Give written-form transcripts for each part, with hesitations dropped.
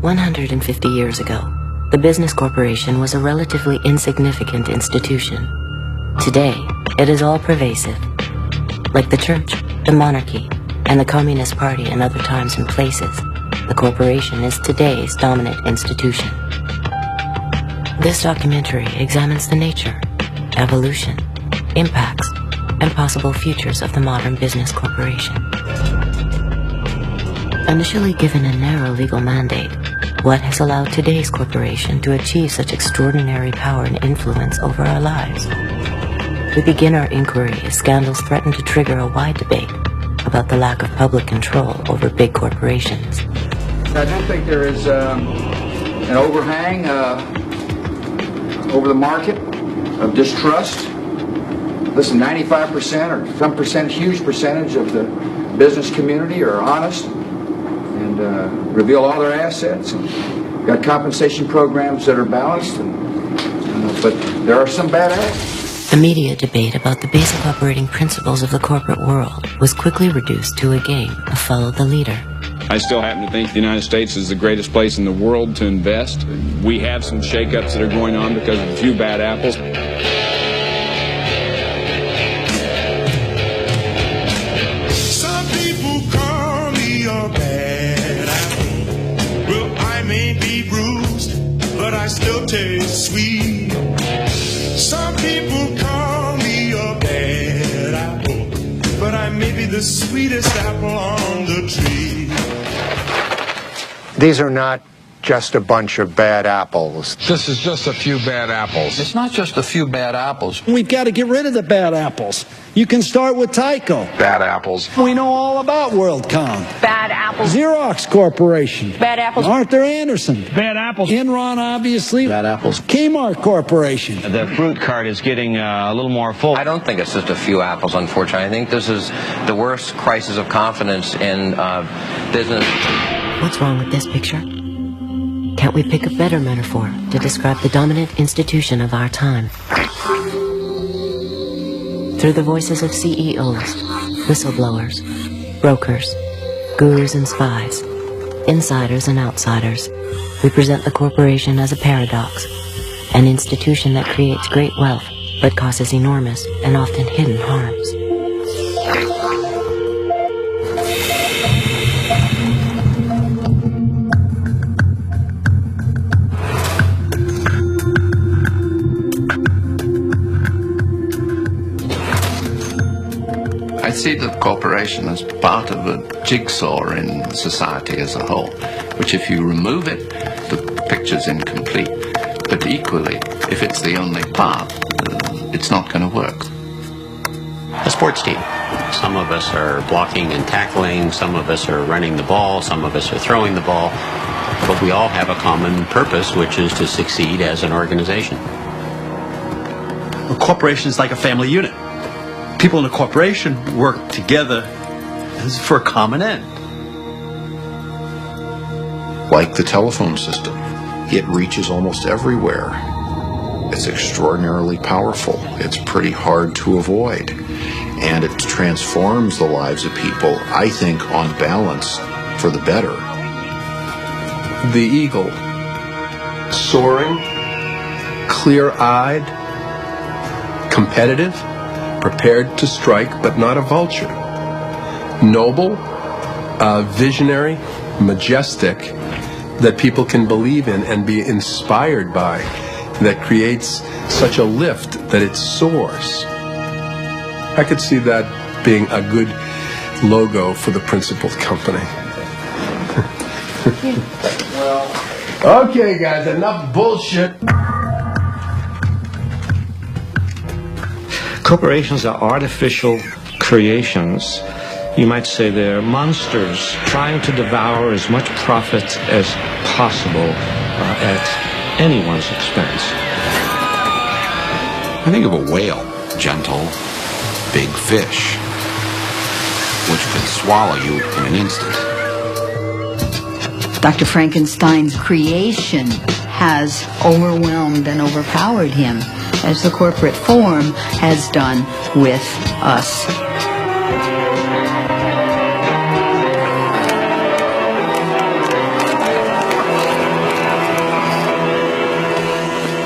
150 years ago, the business corporation was a relatively insignificant institution. Today, it is all-pervasive. Like the church, the monarchy, and the Communist Party in other times and places, the corporation is today's dominant institution. This documentary examines the nature, evolution, impacts, and possible futures of the modern business corporation. Initially given a narrow legal mandate, what has allowed today's corporation to achieve such extraordinary power and influence over our lives? We begin our inquiry as scandals threaten to trigger a wide debate about the lack of public control over big corporations. I don't think there is an overhang over the market of distrust. Listen, 95% or some huge percentage of the business community are honest and reveal all their assets. And got compensation programs that are balanced, but there are some bad acts. The media debate about the basic operating principles of the corporate world was quickly reduced to a game of follow the leader. I still happen to think the United States is the greatest place in the world to invest. We have some shakeups that are going on because of a few bad apples. Some people call me a bad apple. Well, I may be bruised, but I still taste sweet. Some people call me a bad apple, but I may be the sweetest apple on the tree. These are not just a bunch of bad apples. This is just a few bad apples. It's not just a few bad apples. We've got to get rid of the bad apples. You can start with Tyco. Bad apples. We know all about WorldCom. Bad apples. Xerox Corporation. Bad apples. Arthur Anderson. Bad apples. Enron, obviously. Bad apples. Kmart Corporation. The fruit cart is getting a little more full. I don't think it's just a few apples, unfortunately. I think this is the worst crisis of confidence in business. What's wrong with this picture? Can't we pick a better metaphor to describe the dominant institution of our time? Through the voices of CEOs, whistleblowers, brokers, gurus and spies, insiders and outsiders, we present the corporation as a paradox, an institution that creates great wealth but causes enormous and often hidden harms. I see the corporation as part of a jigsaw in society as a whole, which if you remove it, the picture's incomplete. But equally, if it's the only part, it's not going to work. A sports team. Some of us are blocking and tackling, some of us are running the ball, some of us are throwing the ball, but we all have a common purpose, which is to succeed as an organization. A corporation is like a family unit. People in a corporation work together for a common end. Like the telephone system, it reaches almost everywhere. It's extraordinarily powerful. It's pretty hard to avoid. And it transforms the lives of people, I think, on balance, for the better. The eagle, soaring, clear-eyed, competitive, prepared to strike, but not a vulture. Noble, visionary, majestic, that people can believe in and be inspired by, that creates such a lift that it soars. I could see that being a good logo for the Principled company. Okay, guys, enough bullshit. Corporations are artificial creations. You might say they're monsters trying to devour as much profit as possible at anyone's expense. I think of a whale, gentle, big fish, which could swallow you in an instant. Dr. Frankenstein's creation has overwhelmed and overpowered him, as the corporate form has done with us.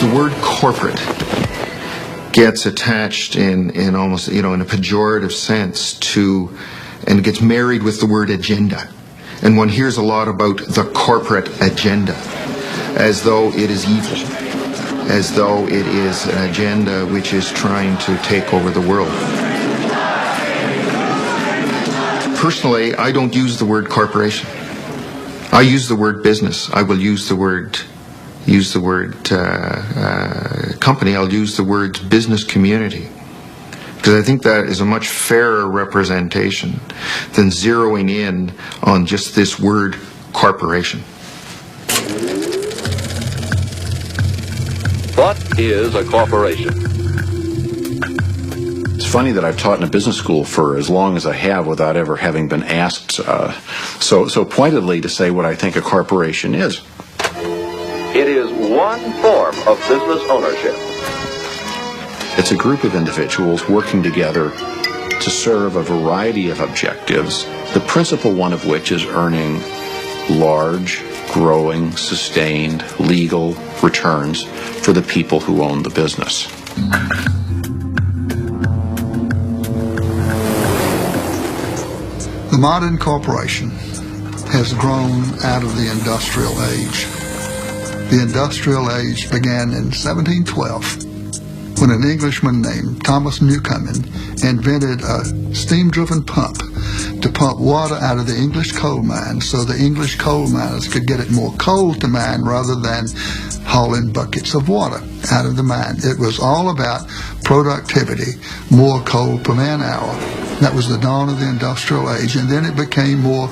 The word corporate gets attached in almost, in a pejorative sense to, and it gets married with the word agenda. And one hears a lot about the corporate agenda, as though it is evil, as though it is an agenda which is trying to take over the world. Personally, I don't use the word corporation. I use the word business. I will use the word company. I'll use the word business community, because I think that is a much fairer representation than zeroing in on just this word corporation. What is a corporation? It's funny that I've taught in a business school for as long as I have without ever having been asked so pointedly to say what I think a corporation is. It is one form of business ownership. It's a group of individuals working together to serve a variety of objectives, the principal one of which is earning large, growing, sustained, legal returns for the people who own the business. The modern corporation has grown out of the industrial age. The industrial age began in 1712 when an Englishman named Thomas Newcomen invented a steam-driven pump to pump water out of the English coal mines so the English coal miners could get it more coal to mine rather than hauling buckets of water out of the mine. It was all about productivity, more coal per man hour. That was the dawn of the industrial age, and then it became more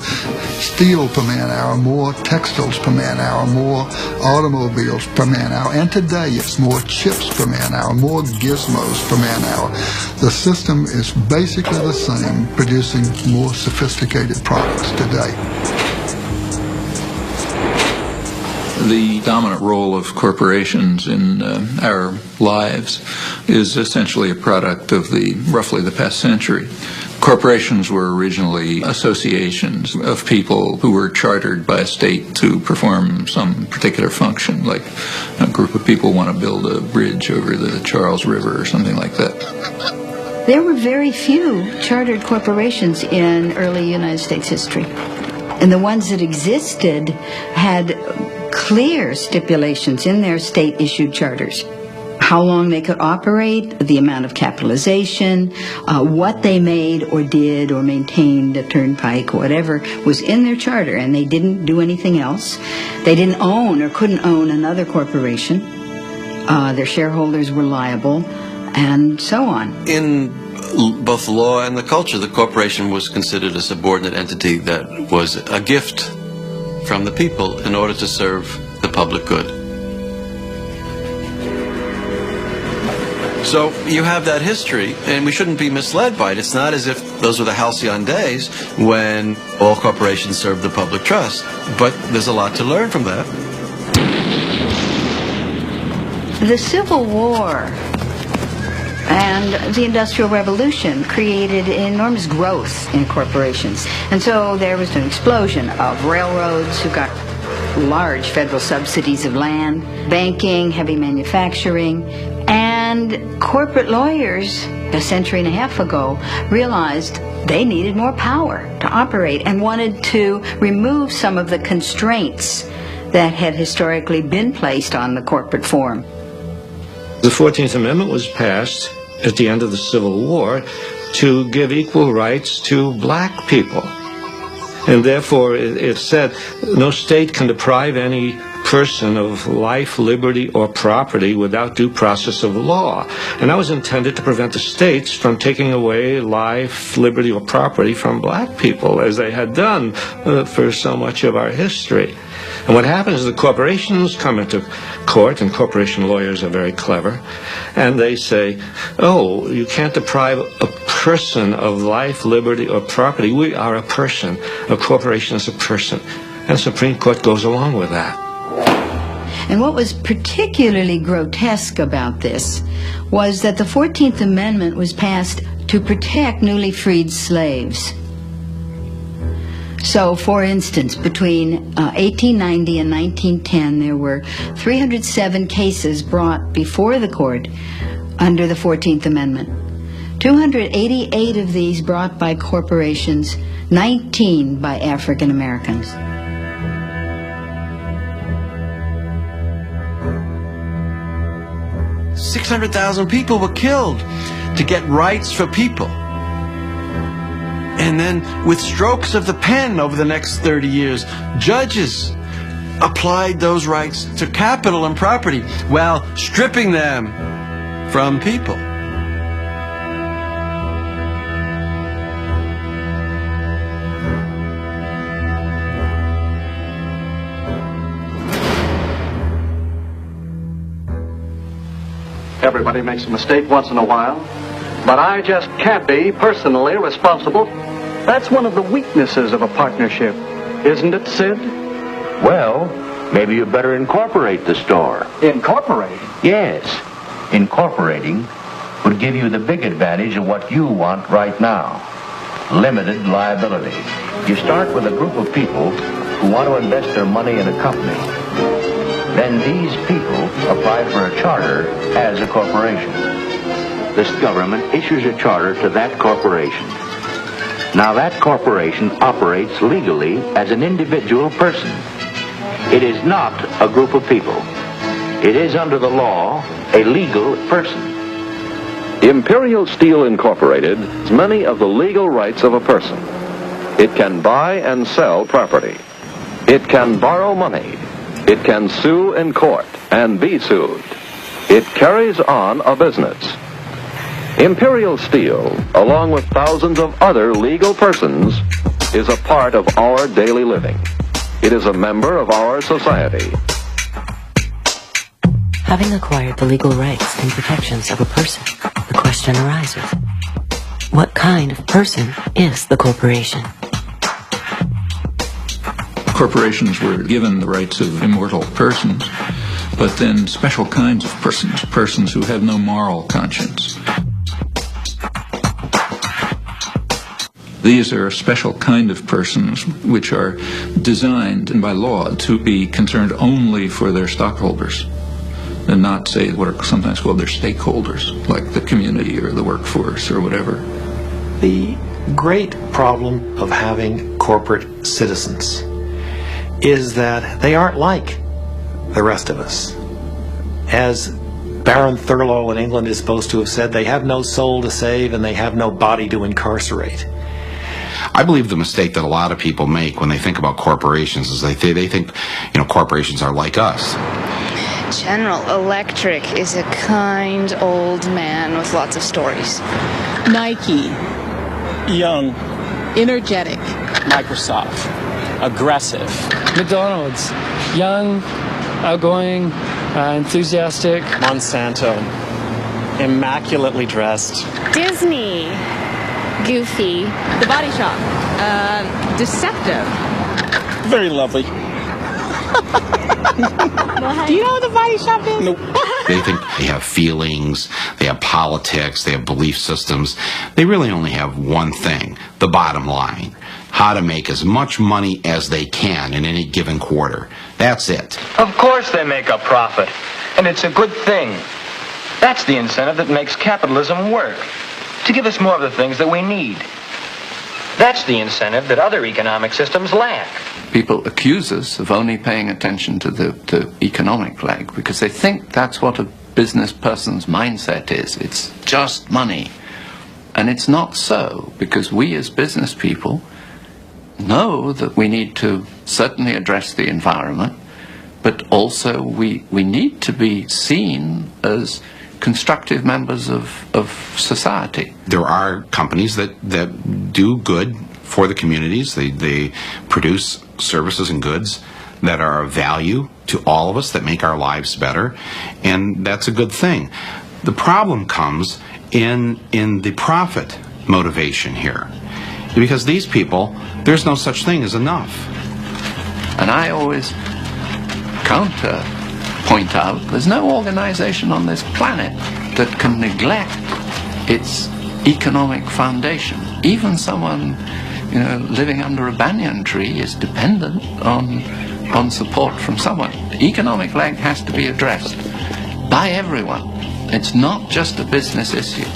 steel per man hour, more textiles per man hour, more automobiles per man hour, and today it's more chips per man hour, more gizmos per man hour. The system is basically the same, producing more sophisticated products today. The dominant role of corporations in our lives is essentially a product of roughly the past century. Corporations were originally associations of people who were chartered by a state to perform some particular function, like a group of people want to build a bridge over the Charles River or something like that. There were very few chartered corporations in early United States history. And the ones that existed had clear stipulations in their state-issued charters. How long they could operate, the amount of capitalization, what they made or did or maintained, a turnpike, whatever, was in their charter, and they didn't do anything else. They didn't own or couldn't own another corporation. Their shareholders were liable, and so on. In both the law and the culture, the corporation was considered a subordinate entity that was a gift from the people in order to serve the public good. So you have that history, and we shouldn't be misled by it. It's not as if those were the halcyon days when all corporations served the public trust, but there's a lot to learn from that. The Civil War and the Industrial Revolution created enormous growth in corporations. And so there was an explosion of railroads who got large federal subsidies of land, banking, heavy manufacturing, and corporate lawyers a century and a half ago realized they needed more power to operate and wanted to remove some of the constraints that had historically been placed on the corporate form. The 14th Amendment was passed at the end of the Civil War to give equal rights to black people. And therefore it said no state can deprive any person of life, liberty, or property without due process of law. And that was intended to prevent the states from taking away life, liberty, or property from black people, as they had done for so much of our history. And what happens is the corporations come into court, and corporation lawyers are very clever, and they say, oh, you can't deprive a person of life, liberty, or property. We are a person. A corporation is a person. And the Supreme Court goes along with that. And what was particularly grotesque about this was that the 14th Amendment was passed to protect newly freed slaves. So, for instance, between 1890 and 1910, there were 307 cases brought before the court under the 14th Amendment. 288 of these brought by corporations, 19 by African Americans. $600,000 people were killed to get rights for people. And then, with strokes of the pen over the next 30 years, judges applied those rights to capital and property while stripping them from people. Everybody makes a mistake once in a while, but I just can't be personally responsible. That's one of the weaknesses of a partnership, isn't it, Sid? Well, maybe you better incorporate the store. Incorporate? Yes. Incorporating would give you the big advantage of what you want right now. Limited liability. You start with a group of people who want to invest their money in a company. Then these people apply for a charter as a corporation. This government issues a charter to that corporation. Now that corporation operates legally as an individual person. It is not a group of people. It is under the law a legal person. Imperial Steel Incorporated has many of the legal rights of a person. It can buy and sell property. It can borrow money. It can sue in court and be sued. It carries on a business. Imperial Steel, along with thousands of other legal persons, is a part of our daily living. It is a member of our society. Having acquired the legal rights and protections of a person, the question arises, what kind of person is the corporation? Corporations were given the rights of immortal persons, but then special kinds of persons, persons who have no moral conscience. These are a special kind of persons which are designed by law to be concerned only for their stockholders and not, say, what are sometimes called their stakeholders, like the community or the workforce or whatever. The great problem of having corporate citizens is that they aren't like the rest of us. As Baron Thurlow in England is supposed to have said, they have no soul to save and they have no body to incarcerate. I believe the mistake that a lot of people make when they think about corporations is they think, corporations are like us. General Electric is a kind old man with lots of stories. Nike. Young. Energetic. Microsoft. Aggressive. McDonald's. Young, outgoing, enthusiastic. Monsanto. Immaculately dressed. Disney. Goofy. The Body Shop. Deceptive. Very lovely. Do you know what the Body Shop is? Nope. They think they have feelings, they have politics, they have belief systems. They really only have one thing, the bottom line. How to make as much money as they can in any given quarter. That's it. Of course they make a profit, and it's a good thing. That's the incentive that makes capitalism work, to give us more of the things that we need. That's the incentive that other economic systems lack. People accuse us of only paying attention to the economic leg because they think that's what a business person's mindset is. It's just money. And it's not so, because we as business people know that we need to certainly address the environment, but also we need to be seen as constructive members of society. There are companies that do good for the communities. They produce services and goods that are of value to all of us, that make our lives better, and that's a good thing. The problem comes in the profit motivation here, because these people, there's no such thing as enough. And I always point out there's no organization on this planet that can neglect its economic foundation. Even someone living under a banyan tree is dependent on support from someone. The economic leg has to be addressed by everyone. It's not just a business issue.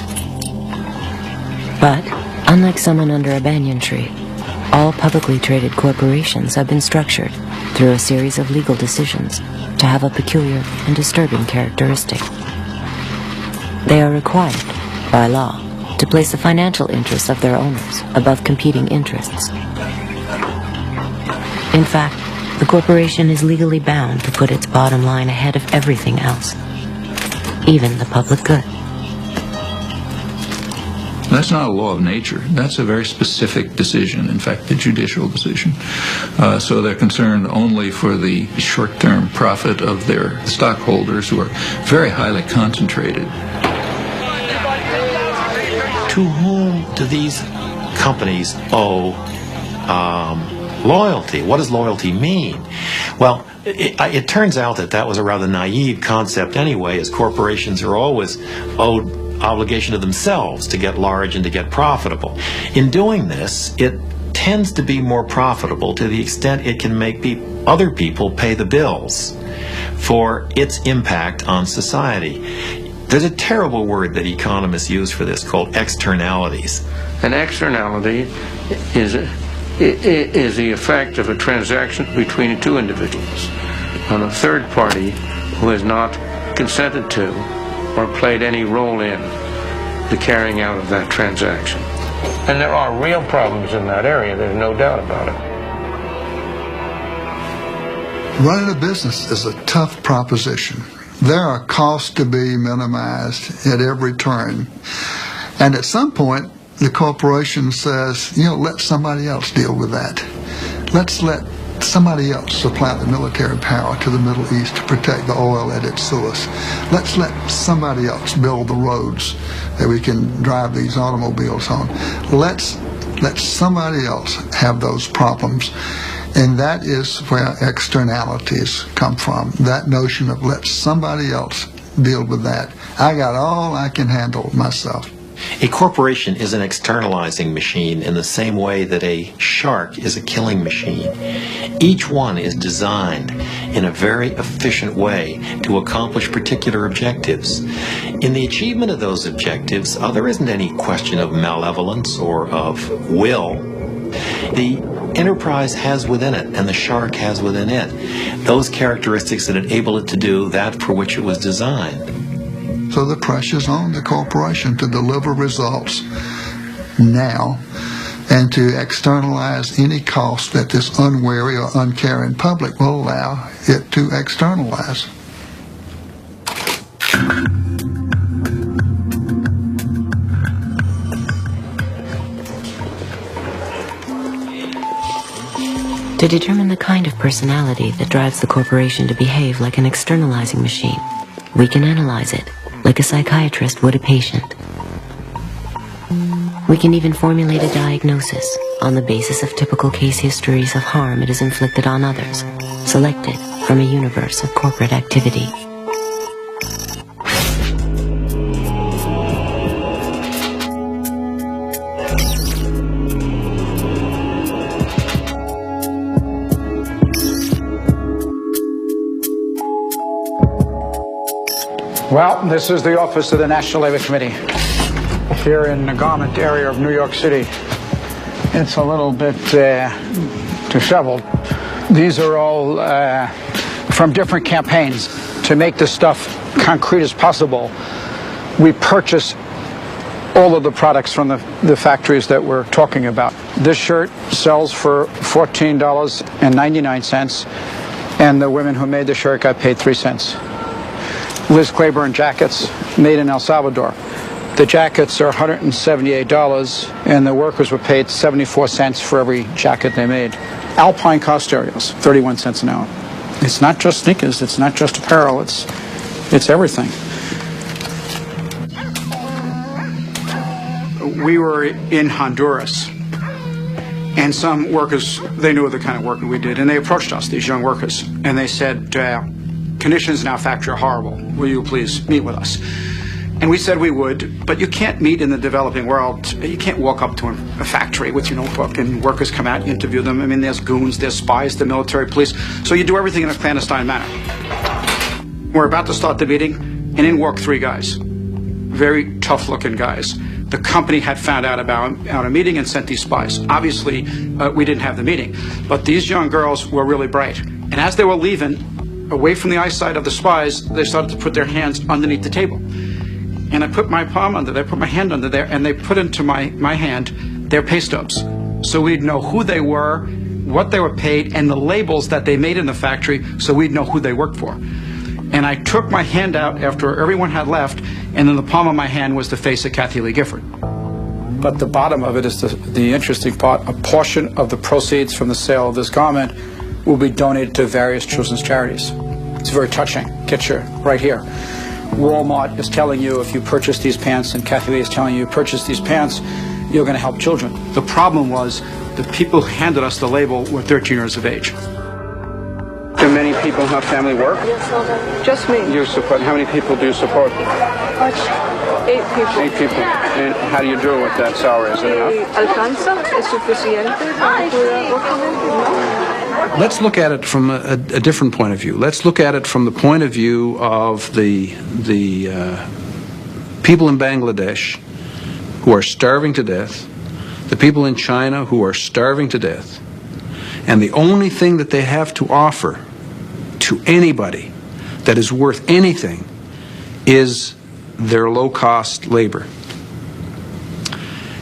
But, unlike someone under a banyan tree, all publicly traded corporations have been structured through a series of legal decisions to have a peculiar and disturbing characteristic. They are required, by law, to place the financial interests of their owners above competing interests. In fact, the corporation is legally bound to put its bottom line ahead of everything else, even the public good. That's not a law of nature. That's a very specific decision, in fact, the judicial decision. So they're concerned only for the short-term profit of their stockholders, who are very highly concentrated. To whom do these companies owe loyalty? What does loyalty mean? Well, it turns out that was a rather naive concept anyway, as corporations are always owed obligation to themselves to get large and to get profitable. In doing this, it tends to be more profitable to the extent it can make other people pay the bills for its impact on society. There's a terrible word that economists use for this called externalities. An externality is the effect of a transaction between two individuals on a third party who has not consented to or played any role in the carrying out of that transaction. And there are real problems in that area, there's no doubt about it. Running a business is a tough proposition. There are costs to be minimized at every turn. And at some point, the corporation says, let somebody else deal with that. Let's let somebody else supply the military power to the Middle East to protect the oil at its source. Let's let somebody else build the roads that we can drive these automobiles on. Let's let somebody else have those problems. And that is where externalities come from. That notion of let somebody else deal with that. I got all I can handle myself. A corporation is an externalizing machine in the same way that a shark is a killing machine. Each one is designed in a very efficient way to accomplish particular objectives. In the achievement of those objectives, there isn't any question of malevolence or of will. The enterprise has within it, and the shark has within it, those characteristics that enable it to do that for which it was designed. So the pressure's on the corporation to deliver results now and to externalize any cost that this unwary or uncaring public will allow it to externalize. To determine the kind of personality that drives the corporation to behave like an externalizing machine, we can analyze it like a psychiatrist would a patient. We can even formulate a diagnosis on the basis of typical case histories of harm it has inflicted on others, selected from a universe of corporate activity. Well, this is the office of the National Labor Committee here in the garment area of New York City. It's a little bit disheveled. These are all from different campaigns. To make this stuff concrete as possible, we purchase all of the products from the factories that we're talking about. This shirt sells for $14.99, and the women who made the shirt got paid 3 cents. Liz Claiborne jackets made in El Salvador. The jackets are $178, and the workers were paid 74 cents for every jacket they made. Alpine car stereos, 31 cents an hour. It's not just sneakers, it's not just apparel, it's everything. We were in Honduras, and some workers, they knew the kind of work we did, and they approached us, these young workers, and they said, conditions in our factory are horrible. Will you please meet with us? And we said we would, but you can't meet in the developing world. You can't walk up to a factory with your notebook and workers come out, you interview them. I mean, there's goons, there's spies, the military, police. So you do everything in a clandestine manner. We're about to start the meeting, and in walk 3 guys. Very tough-looking guys. The company had found out about a meeting and sent these spies. Obviously, we didn't have the meeting. But these young girls were really bright. And as they were leaving, away from the eyesight of the spies, they started to put their hands underneath the table. And I put my palm under there, put my hand under there, and they put into my hand their pay stubs. So we'd know who they were, what they were paid, and the labels that they made in the factory, so we'd know who they worked for. And I took my hand out after everyone had left, and in the palm of my hand was the face of Kathy Lee Gifford. But the bottom of it is the interesting part. A portion of the proceeds from the sale of this garment will be donated to various children's charities. It's very touching. Get you right here. Walmart is telling you if you purchase these pants, and Kathy Lee is telling you purchase these pants, you're going to help children. The problem was the people who handed us the label were 13 years of age. Do many people have family work? Yes, just me. You support, how many people do you support? 8 people. 8 people. And how do you do with that salary? Is it enough? ¿Alcanza? ¿Es suficiente para poder work? Let's look at it from a different point of view. Let's look at it from the point of view of the people in Bangladesh who are starving to death, the people in China who are starving to death, and the only thing that they have to offer to anybody that is worth anything is their low-cost labor.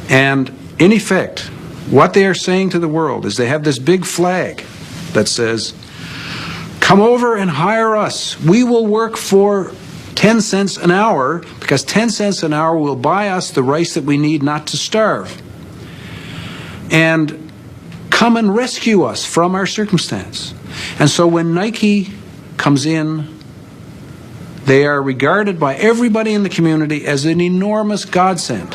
And in effect, what they are saying to the world is they have this big flag that says, come over and hire us. We will work for 10 cents an hour because 10 cents an hour will buy us the rice that we need not to starve. And come and rescue us from our circumstance. And so when Nike comes in, they are regarded by everybody in the community as an enormous godsend.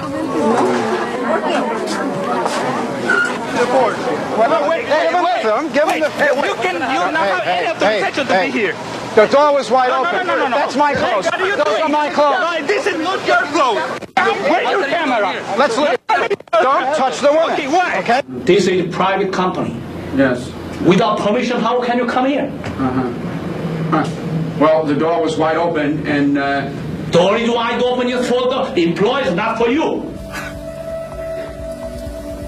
You're not have any of the protection to be here. The door was wide open. No. That's my clothes. Those are my clothes. No, this is not your clothes. Where's your camera? Let's look. Don't touch the woman. Okay, why? Okay? This is a private company. Yes. Without permission, how can you come here? Well, the door was wide open, and the only wide open is for the employees, not for you.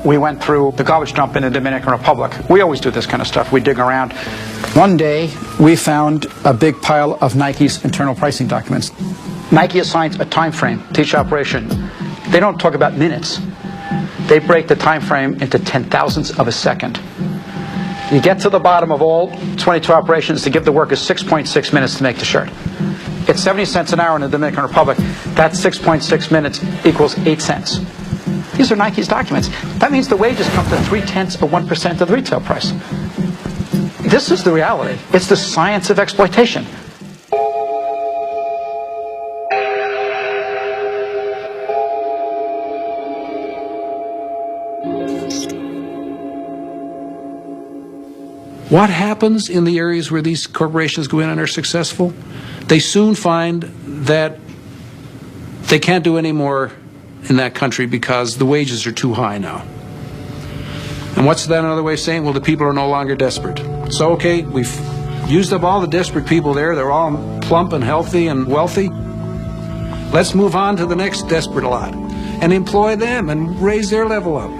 we went through the garbage dump in the Dominican Republic. We always do this kind of stuff. We dig around. One day, we found a big pile of Nike's internal pricing documents. Nike assigns a time frame to each operation. They don't talk about minutes. They break the time frame into 10,000ths of a second. You get to the bottom of all 22 operations to give the workers 6.6 minutes to make the shirt. It's 70 cents an hour in the Dominican Republic. That's 6.6 minutes equals 8 cents. These are Nike's documents. That means the wages come to 0.3% of 1% of the retail price. This is the reality. It's the science of exploitation. What happens in the areas where these corporations go in and are successful? They soon find that they can't do any more in that country because the wages are too high now. And what's that another way of saying? Well, the people are no longer desperate. So, okay, we've used up all the desperate people there. They're all plump and healthy and wealthy. Let's move on to the next desperate lot and employ them and raise their level up.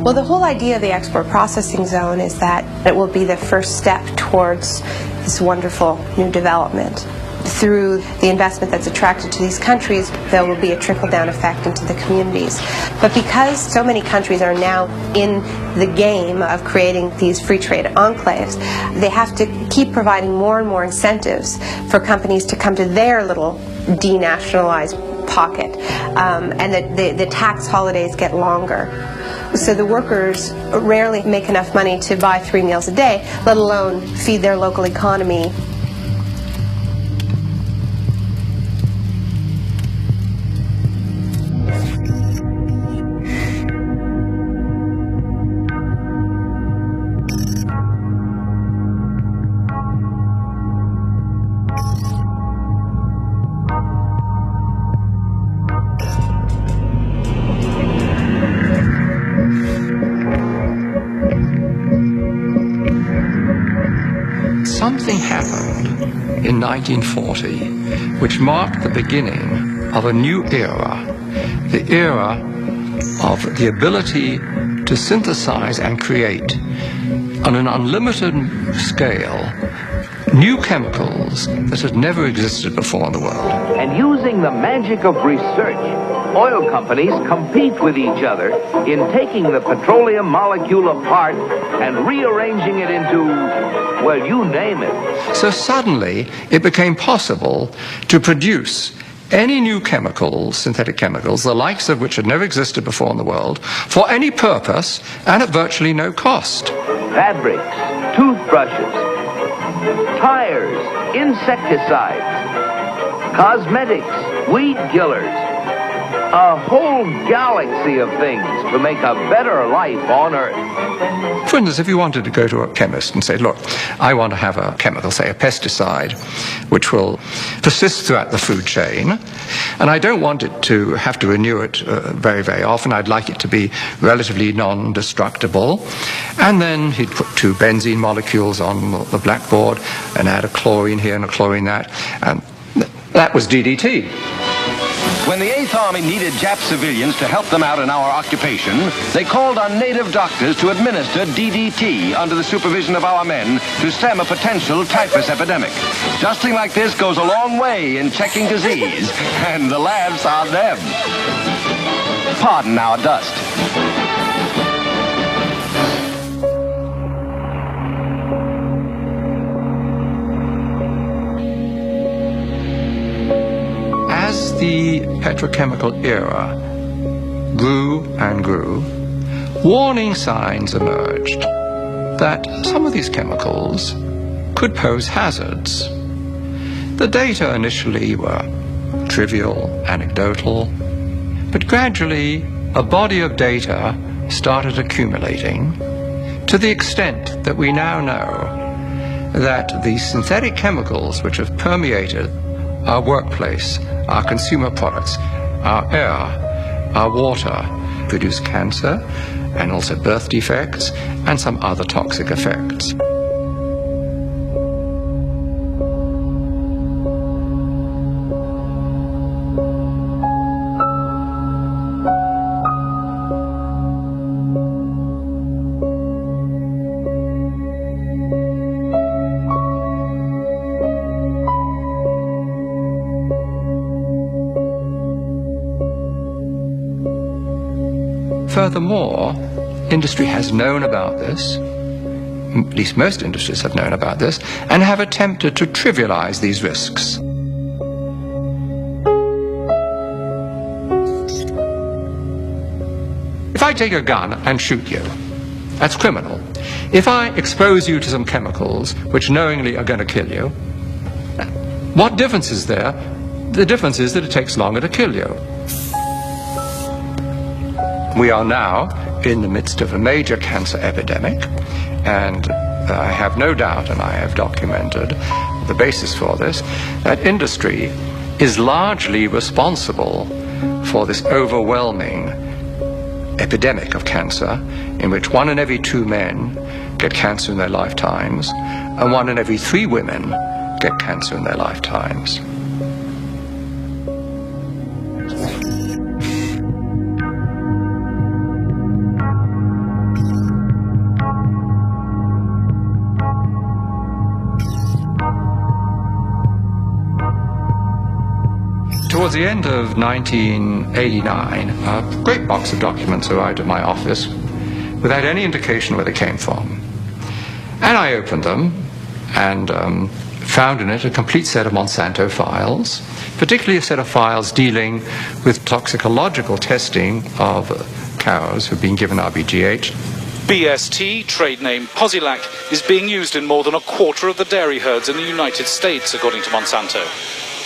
Well, the whole idea of the export processing zone is that it will be the first step towards this wonderful new development. Through the investment that's attracted to these countries, there will be a trickle-down effect into the communities. But because so many countries are now in the game of creating these free trade enclaves, they have to keep providing more and more incentives for companies to come to their little denationalized pocket, and the tax holidays get longer. So the workers rarely make enough money to buy 3 meals a day, let alone feed their local economy. something happened in 1940 which marked the beginning of a new era, the era of the ability to synthesize and create on an unlimited scale new chemicals that had never existed before in the world. And using the magic of research, oil companies compete with each other in taking the petroleum molecule apart and rearranging it into, well, you name it. So suddenly it became possible to produce any new chemicals, synthetic chemicals, the likes of which had never existed before in the world, for any purpose and at virtually no cost. Fabrics, toothbrushes, tires, insecticides, cosmetics, weed killers, a whole galaxy of things to make a better life on Earth. For instance, if you wanted to go to a chemist and say, look, I want to have a chemical, say a pesticide, which will persist throughout the food chain, and I don't want it to have to renew it very, very often. I'd like it to be relatively non-destructible. And then he'd put 2 benzene molecules on the blackboard and add a chlorine here and a chlorine that, and that was DDT. When the 8th Army needed Jap civilians to help them out in our occupation, they called on native doctors to administer DDT under the supervision of our men to stem a potential typhus epidemic. Dusting like this goes a long way in checking disease, and the laughs are them. Pardon our dust. As the petrochemical era grew and grew, warning signs emerged that some of these chemicals could pose hazards. The data initially were trivial, anecdotal, but gradually a body of data started accumulating to the extent that we now know that the synthetic chemicals which have permeated our workplace, our consumer products, our air, our water, produce cancer and also birth defects and some other toxic effects. Furthermore, industry has known about this, at least most industries have known about this, and have attempted to trivialize these risks. If I take a gun and shoot you, that's criminal. If I expose you to some chemicals which knowingly are going to kill you, what difference is there? The difference is that it takes longer to kill you. We are now in the midst of a major cancer epidemic, and I have no doubt, and I have documented the basis for this, that industry is largely responsible for this overwhelming epidemic of cancer, in which 1 in every 2 men get cancer in their lifetimes, and 1 in every 3 women get cancer in their lifetimes. Towards the end of 1989, a great box of documents arrived at my office without any indication where they came from. And I opened them and found in it a complete set of Monsanto files, particularly a set of files dealing with toxicological testing of cows who've been given RBGH. BST, trade name Posilac, is being used in more than a quarter of the dairy herds in the United States, according to Monsanto.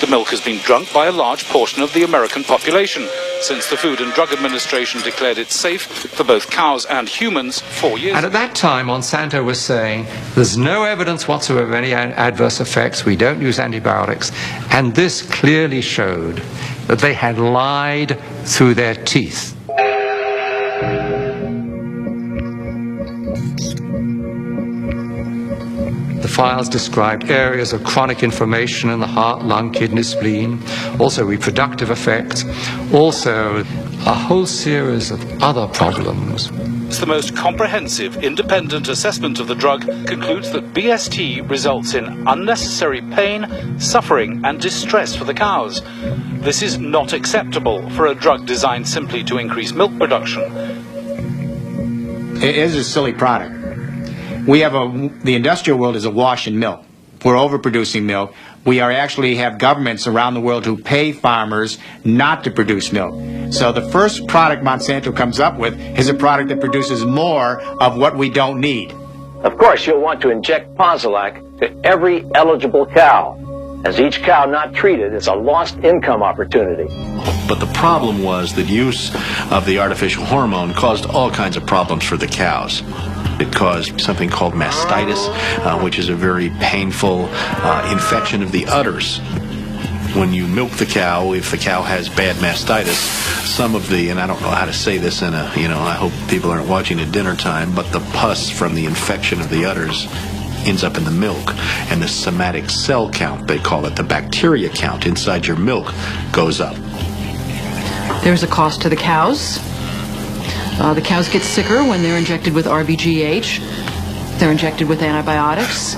The milk has been drunk by a large portion of the American population since the Food and Drug Administration declared it safe for both cows and humans 4 years ago. And at that time, Monsanto was saying, there's no evidence whatsoever of any adverse effects, we don't use antibiotics, and this clearly showed that they had lied through their teeth. The files described areas of chronic inflammation in the heart, lung, kidney, spleen, also reproductive effects, also a whole series of other problems. The most comprehensive independent assessment of the drug concludes that BST results in unnecessary pain, suffering and distress for the cows. This is not acceptable for a drug designed simply to increase milk production. It is a silly product. The industrial world is awash in milk. We're overproducing milk. We actually have governments around the world who pay farmers not to produce milk. So the first product Monsanto comes up with is a product that produces more of what we don't need. Of course, you'll want to inject Posilac to every eligible cow, as each cow not treated is a lost income opportunity. But the problem was that use of the artificial hormone caused all kinds of problems for the cows. It caused something called mastitis, which is a very painful infection of the udders. When you milk the cow, if the cow has bad mastitis, some of the, and I don't know how to say this in I hope people aren't watching at dinner time, but the pus from the infection of the udders ends up in the milk, and the somatic cell count, they call it, the bacteria count inside your milk goes up. There's a cost to the cows. The cows get sicker when they're injected with RBGH. They're injected with antibiotics.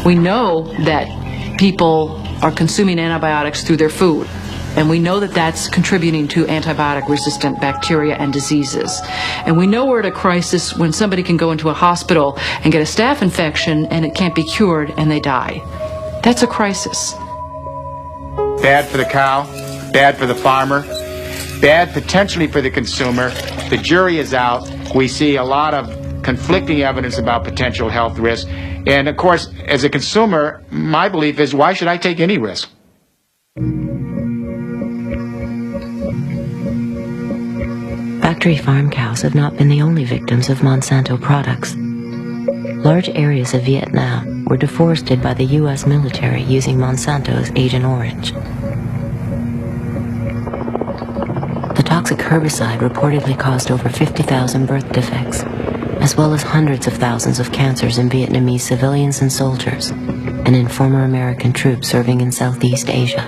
We know that people are consuming antibiotics through their food, and we know that that's contributing to antibiotic-resistant bacteria and diseases. And we know we're at a crisis when somebody can go into a hospital and get a staph infection and it can't be cured and they die. That's a crisis. Bad for the cow, bad for the farmer, bad potentially for the consumer. The jury is out. We see a lot of conflicting evidence about potential health risks. And of course, as a consumer, my belief is, why should I take any risk? Factory farm cows have not been the only victims of Monsanto products. Large areas of Vietnam were deforested by the U.S. military using Monsanto's Agent Orange. The toxic herbicide reportedly caused over 50,000 birth defects, as well as hundreds of thousands of cancers in Vietnamese civilians and soldiers, and in former American troops serving in Southeast Asia.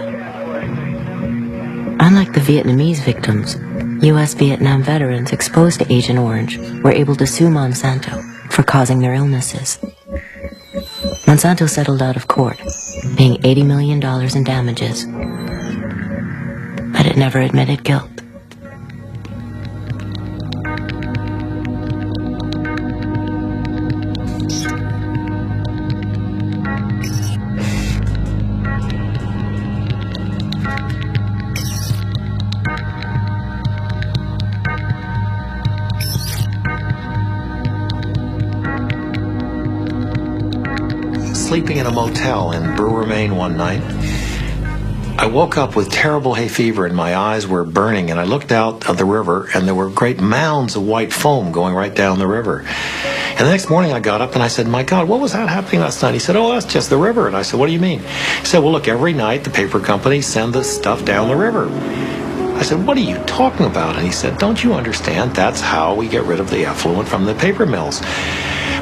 Unlike the Vietnamese victims, U.S. Vietnam veterans exposed to Agent Orange were able to sue Monsanto for causing their illnesses. Monsanto settled out of court, paying $80 million in damages, but it never admitted guilt. Sleeping in a motel in Brewer, Maine one night. I woke up with terrible hay fever and my eyes were burning, and I looked out at the river and there were great mounds of white foam going right down the river. And the next morning I got up and I said, my God, what was that happening last night? He said, oh, that's just the river. And I said, what do you mean? He said, well, look, every night the paper companies send this stuff down the river. I said, what are you talking about? And he said, don't you understand? That's how we get rid of the effluent from the paper mills.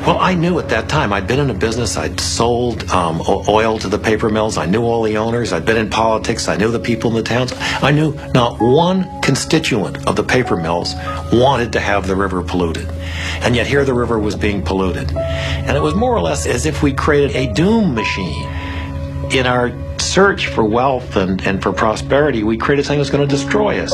Well, I knew at that time. I'd been in a business. I'd sold oil to the paper mills. I knew all the owners. I'd been in politics. I knew the people in the towns. I knew not one constituent of the paper mills wanted to have the river polluted. And yet here the river was being polluted. And it was more or less as if we created a doom machine. In our search for wealth and for prosperity, we created something that's going to destroy us.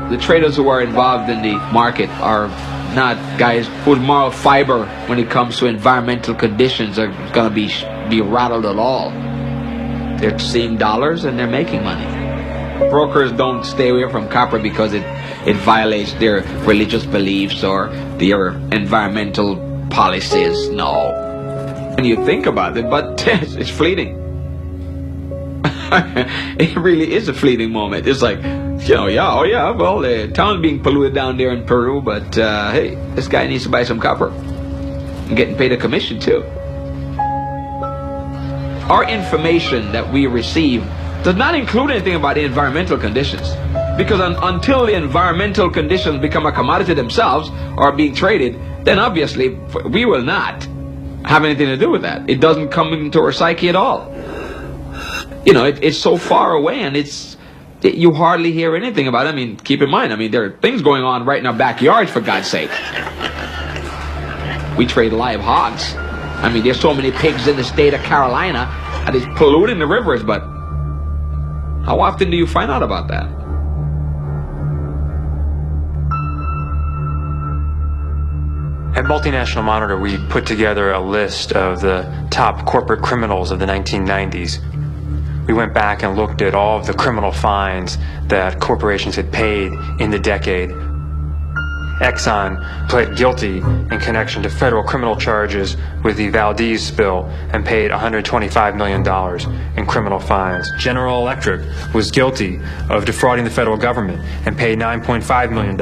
The traders who are involved in the market are not guys with moral fiber when it comes to environmental conditions are going to be rattled at all. They're seeing dollars and they're making money. Brokers don't stay away from copper because it violates their religious beliefs or their environmental policies. No. When you think about it, but it's fleeting. It really is a fleeting moment. It's like, well, the town's being polluted down there in Peru, but hey, this guy needs to buy some copper. I'm getting paid a commission too. Our information that we receive does not include anything about the environmental conditions. Because until the environmental conditions become a commodity themselves or are being traded, then obviously we will not have anything to do with that. It doesn't come into our psyche at all. You know, it's so far away, and you hardly hear anything about it. I mean, keep in mind, there are things going on right in our backyards, for God's sake. We trade live hogs. There's so many pigs in the state of Carolina that it's polluting the rivers, but how often do you find out about that? At Multinational Monitor, we put together a list of the top corporate criminals of the 1990s. We went back and looked at all of the criminal fines that corporations had paid in the decade. Exxon pled guilty in connection to federal criminal charges with the Valdez spill and paid $125 million in criminal fines. General Electric was guilty of defrauding the federal government and paid $9.5 million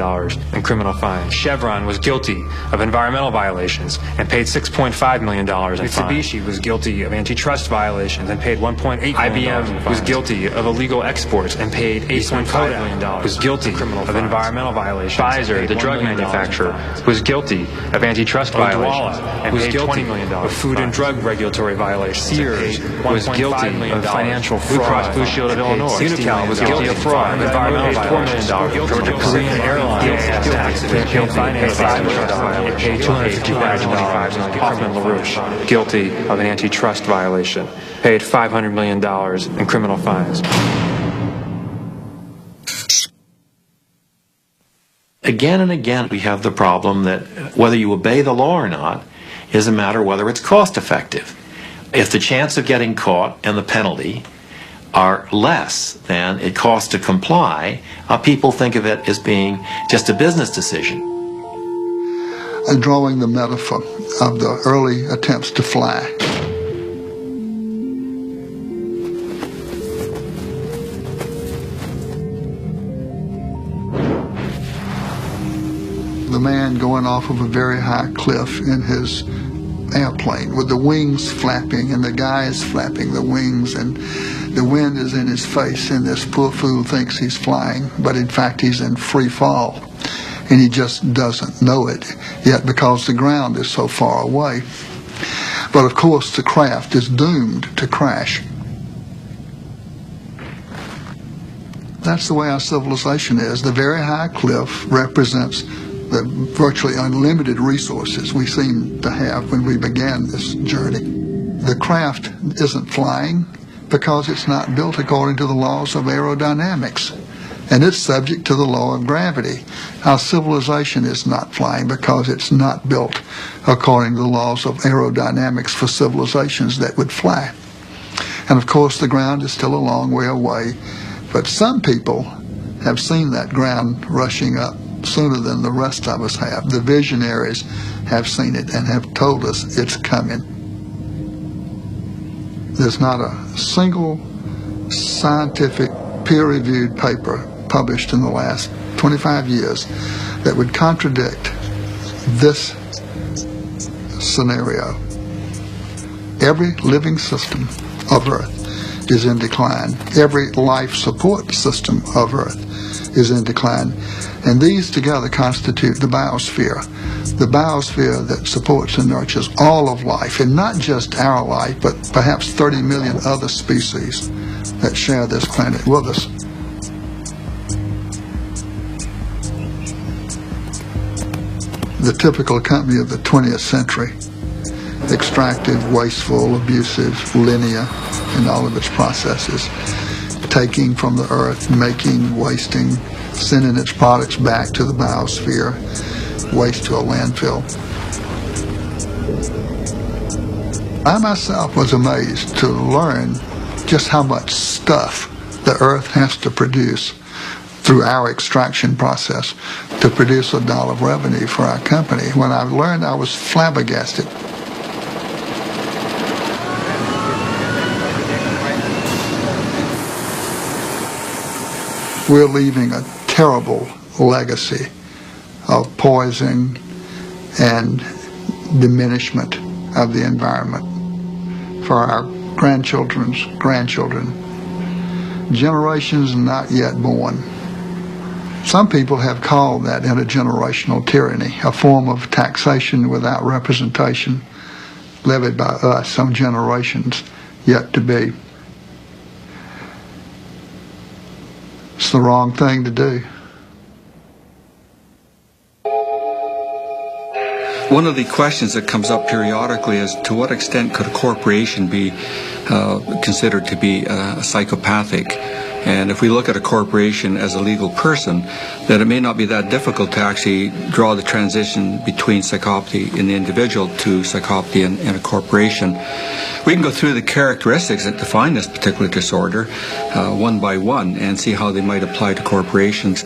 in criminal fines. Chevron was guilty of environmental violations and paid $6.5 million in fines. Mitsubishi was guilty of antitrust violations and paid $1.8 million. IBM was guilty of illegal exports and paid $8.5 million. Was guilty of environmental violations. Pfizer, the drug manufacturer, was guilty of antitrust violations and paid $20 million. Of food and drug regulatory violations. Sears was guilty of financial fraud. Blue Cross Blue Shield of Illinois. Unical was guilty of fraud. Environmental violations. Georgia Korean Airlines accident paid $5 million. It paid $255 million. Hoffman LaRouche, guilty of an antitrust violation, paid $500 million in criminal fines. Again and again, we have the problem that whether you obey the law or not is a matter of whether it's cost effective. If the chance of getting caught and the penalty are less than it costs to comply, people think of it as being just a business decision. And drawing the metaphor of the early attempts to fly. The man going off of a very high cliff in his airplane with the wings flapping, and the guy is flapping the wings, and the wind is in his face, and this poor fool thinks he's flying, but in fact he's in free fall, and he just doesn't know it yet because the ground is so far away. But of course the craft is doomed to crash. That's the way our civilization is. The very high cliff represents the virtually unlimited resources we seem to have when we began this journey. The craft isn't flying because it's not built according to the laws of aerodynamics, and it's subject to the law of gravity. Our civilization is not flying because it's not built according to the laws of aerodynamics for civilizations that would fly. And of course the ground is still a long way away, but some people have seen that ground rushing up sooner than the rest of us have. The visionaries have seen it and have told us it's coming. There's not a single scientific peer-reviewed paper published in the last 25 years that would contradict this scenario. Every living system of Earth is in decline. Every life support system of Earth is in decline. And these together constitute the biosphere that supports and nurtures all of life, and not just our life, but perhaps 30 million other species that share this planet with us. The typical company of the 20th century, extractive, wasteful, abusive, linear in all of its processes, taking from the earth, making, wasting, sending its products back to the biosphere, waste to a landfill. I myself was amazed to learn just how much stuff the earth has to produce through our extraction process to produce $1 of revenue for our company. When I learned, I was flabbergasted. We're leaving a terrible legacy of poison and diminishment of the environment for our grandchildren's grandchildren, generations not yet born. Some people have called that intergenerational tyranny, a form of taxation without representation levied by us on generations yet to be. It's the wrong thing to do. One of the questions that comes up periodically is to what extent could a corporation be considered to be psychopathic? And if we look at a corporation as a legal person, then it may not be that difficult to actually draw the transition between psychopathy in the individual to psychopathy in a corporation. We can go through the characteristics that define this particular disorder one by one and see how they might apply to corporations.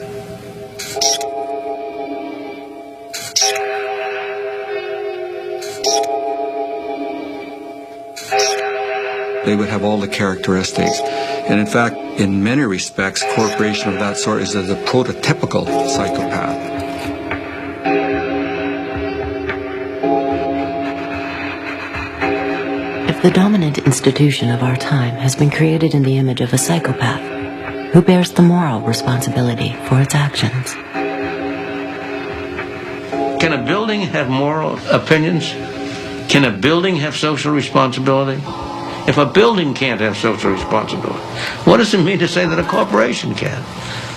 They would have all the characteristics. And in fact, in many respects, a corporation of that sort is a prototypical psychopath. If the dominant institution of our time has been created in the image of a psychopath, who bears the moral responsibility for its actions? Can a building have moral opinions? Can a building have social responsibility? If a building can't have social responsibility, what does it mean to say that a corporation can?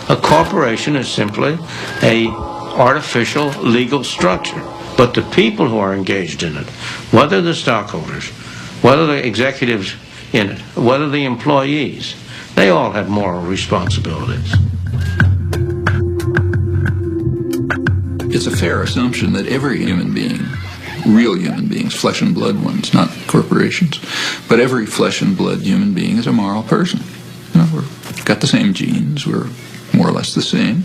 A corporation is simply an artificial legal structure. But the people who are engaged in it, whether the stockholders, whether the executives in it, whether the employees, they all have moral responsibilities. It's a fair assumption that every human being, real human beings, flesh and blood ones, not corporations, but every flesh and blood human being is a moral person. You know, we've got the same genes, we're more or less the same,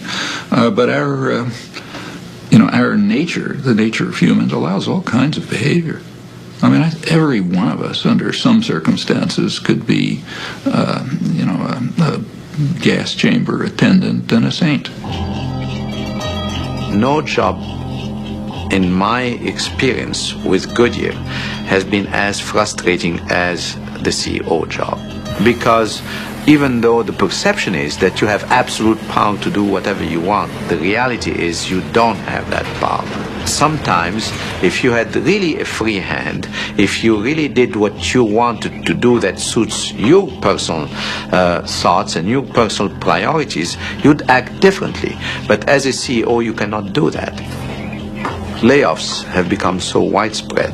but our nature, the nature of humans, allows all kinds of behavior. I mean, every one of us, under some circumstances, could be, a gas chamber attendant and a saint. No job, in my experience with Goodyear, has been as frustrating as the CEO job. Because even though the perception is that you have absolute power to do whatever you want, the reality is you don't have that power. Sometimes, if you had really a free hand, if you really did what you wanted to do that suits your personal thoughts and your personal priorities, you'd act differently. But as a CEO, you cannot do that. Layoffs have become so widespread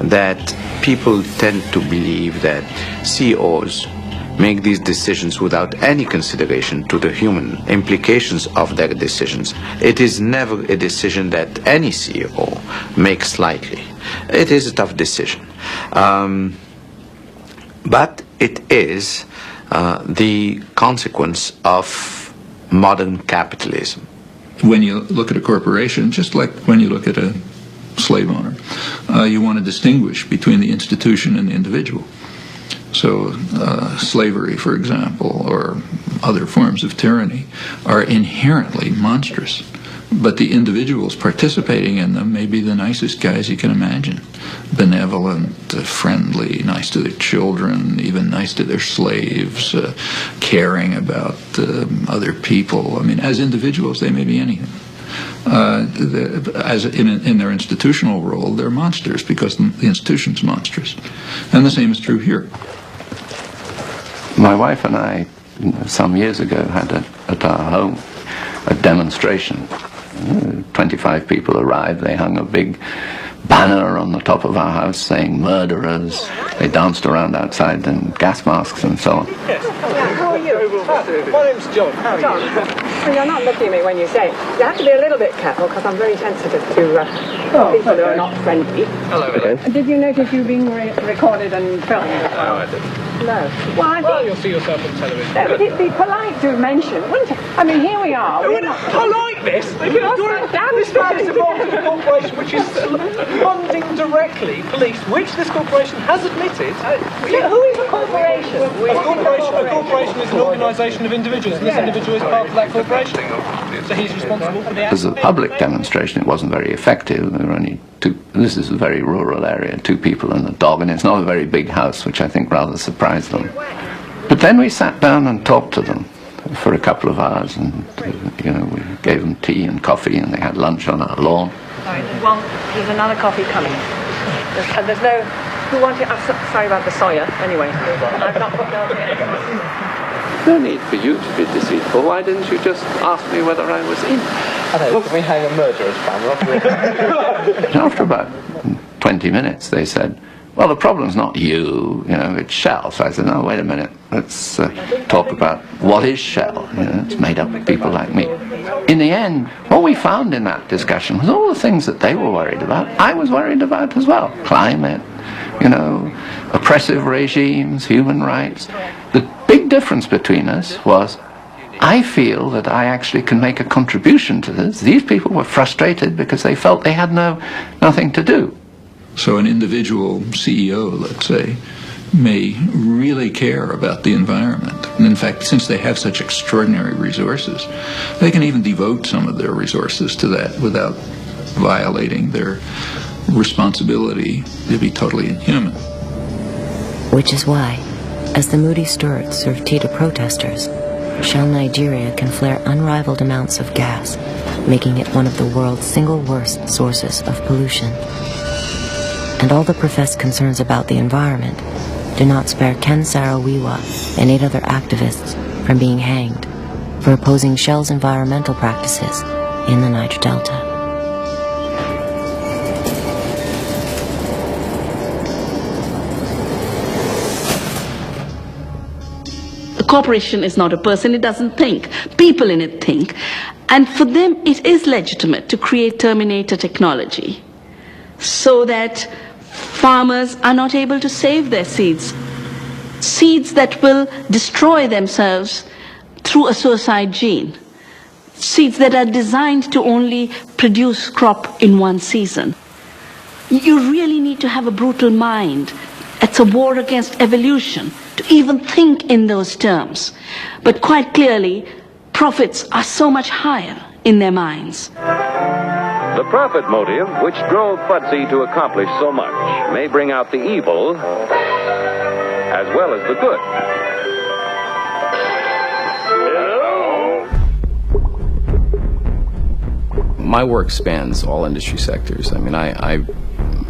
that people tend to believe that CEOs make these decisions without any consideration to the human implications of their decisions. It is never a decision that any CEO makes lightly. It is a tough decision. But it is the consequence of modern capitalism. When you look at a corporation, just like when you look at a slave owner, you want to distinguish between the institution and the individual. So slavery, for example, or other forms of tyranny are inherently monstrous. But the individuals participating in them may be the nicest guys you can imagine. Benevolent, friendly, nice to their children, even nice to their slaves, caring about other people. I mean, as individuals, they may be anything. As in their institutional role, they're monsters because the institution's monstrous. And the same is true here. My wife and I, some years ago, had at our home a demonstration. 25 people arrived. They hung a big banner on the top of our house saying murderers. They danced around outside in gas masks and so on. Yes. How are you? My name's John. How are you? Well, you're not looking at me when you say it. You have to be a little bit careful because I'm very sensitive to people who are not friendly. Hello. Did you notice you being recorded and filmed? No, I didn't. No. Well, you'll see yourself on television. No, but it'd be polite to mention, wouldn't it? I mean, here we are. We're not polite, this. This man is involved in a corporation which is funding directly police, which this corporation has admitted. Who is a corporation? A corporation is an organisation of individuals, and this individual is part of that corporation. So he's responsible for the As a public demonstration, it wasn't very effective. There were only two. This is a very rural area, 2 people and a dog, and it's not a very big house, which I think rather surprised them. But then we sat down and talked to them. for a couple of hours, and we gave them tea and coffee, and they had lunch on our lawn. Sorry, there's another coffee coming. There's no... Who wanted... sorry about the soya, anyway. I've not put milk in. No need for you to be deceitful. Why didn't you just ask me whether I was in? I know, can we hang a murderer's banner? After about 20 minutes, they said, well, the problem's not you, it's Shell. So I said, no, wait a minute, let's talk about what is Shell. It's made up of people like me. In the end, what we found in that discussion was all the things that they were worried about, I was worried about as well. Climate, oppressive regimes, human rights. The big difference between us was I feel that I actually can make a contribution to this. These people were frustrated because they felt they had nothing to do. So an individual CEO, let's say, may really care about the environment. And in fact, since they have such extraordinary resources, they can even devote some of their resources to that without violating their responsibility to be totally inhuman. Which is why, as the Moody stewards serve tea to protesters, Shell Nigeria can flare unrivaled amounts of gas, making it one of the world's single worst sources of pollution. And all the professed concerns about the environment do not spare Ken Saro-Wiwa and 8 other activists from being hanged for opposing Shell's environmental practices in the Niger Delta. The corporation is not a person, it doesn't think. People in it think. And for them, it is legitimate to create Terminator technology so that farmers are not able to save their seeds. Seeds that will destroy themselves through a suicide gene. Seeds that are designed to only produce crop in one season. You really need to have a brutal mind. It's a war against evolution to even think in those terms. But quite clearly, profits are so much higher in their minds. The profit motive, which drove Fudsy to accomplish so much, may bring out the evil as well as the good. My work spans all industry sectors. I mean, I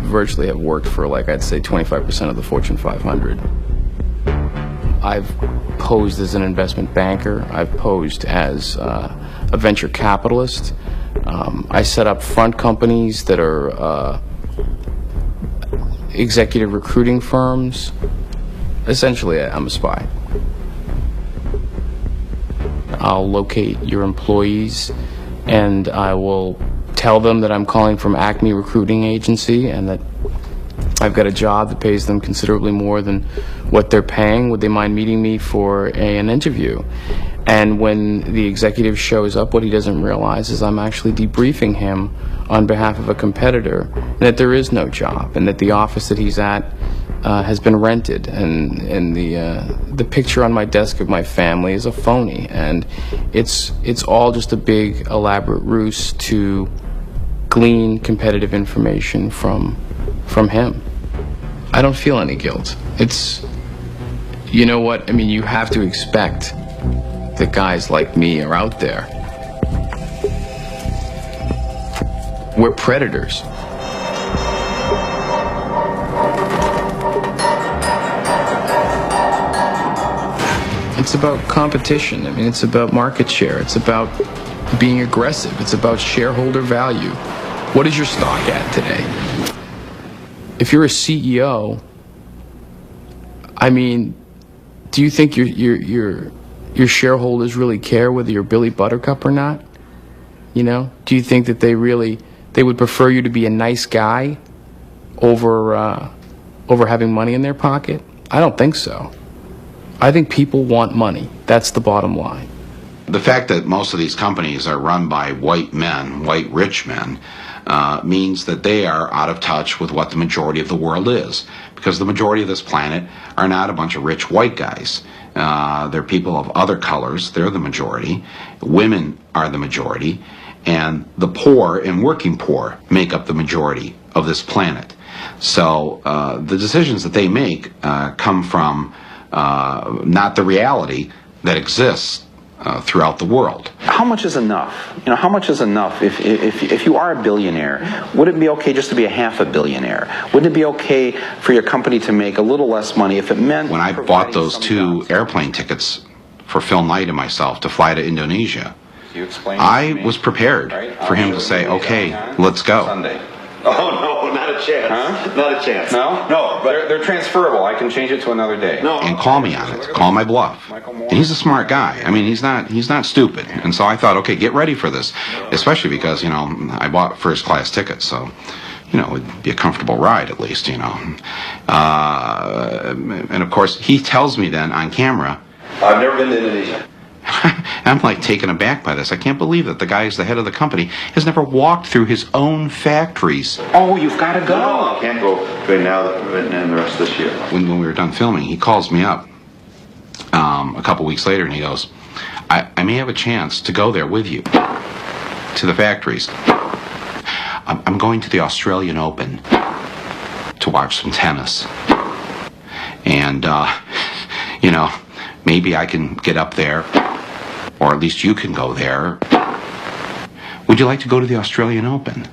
virtually have worked for, I'd say 25% of the Fortune 500. I've posed as an investment banker. I've posed as a venture capitalist. I set up front companies that are executive recruiting firms. Essentially, I'm a spy. I'll locate your employees and I will tell them that I'm calling from Acme Recruiting Agency and that I've got a job that pays them considerably more than what they're paying. Would they mind meeting me for an interview? And when the executive shows up, what he doesn't realize is I'm actually debriefing him on behalf of a competitor, and that there is no job, and that the office that he's at has been rented, and the picture on my desk of my family is a phony, and it's all just a big elaborate ruse to glean competitive information from him. I don't feel any guilt. It's, you know what, I mean, you have to expect that guys like me are out there. We're predators. It's about competition. I mean, it's about market share. It's about being aggressive. It's about shareholder value. What is your stock at today? If you're a CEO, I mean, do you think your shareholders really care whether you're Billy Buttercup or not? You know, do you think that they would prefer you to be a nice guy over having money in their pocket? I don't think so. I think people want money. That's the bottom line. The fact that most of these companies are run by white men, white rich men, means that they are out of touch with what the majority of the world is. Because the majority of this planet are not a bunch of rich white guys. They're people of other colors. They're the majority. Women are the majority. And the poor and working poor make up the majority of this planet. So the decisions that they make come from not the reality that exists throughout the world. How much is enough? You know, how much is enough? If you are a billionaire, would it be okay just to be a half a billionaire? Wouldn't it be okay for your company to make a little less money if it meant... When I bought those 2 airplane tickets for Phil Knight and myself to fly to Indonesia, I was prepared for him to say, okay, let's go. Oh, no, not a chance. Huh? Not a chance. No? No, but they're transferable. I can change it to another day. No. And call me on it. Call my bluff. And he's a smart guy. I mean, he's not stupid. And so I thought, okay, get ready for this. Especially because, you know, I bought first class tickets, so, you know, it'd be a comfortable ride at least, you know. And of course, he tells me then on camera, I've never been to Indonesia. I'm like taken aback by this. I can't believe that the guy who's the head of the company has never walked through his own factories. Oh, you've got to go. No, I can't go between now and the rest of this year. When we were done filming, he calls me up a couple weeks later and he goes, I may have a chance to go there with you to the factories. I'm going to the Australian Open to watch some tennis. And, you know, maybe I can get up there, or at least you can go there. Would you like to go to the Australian Open?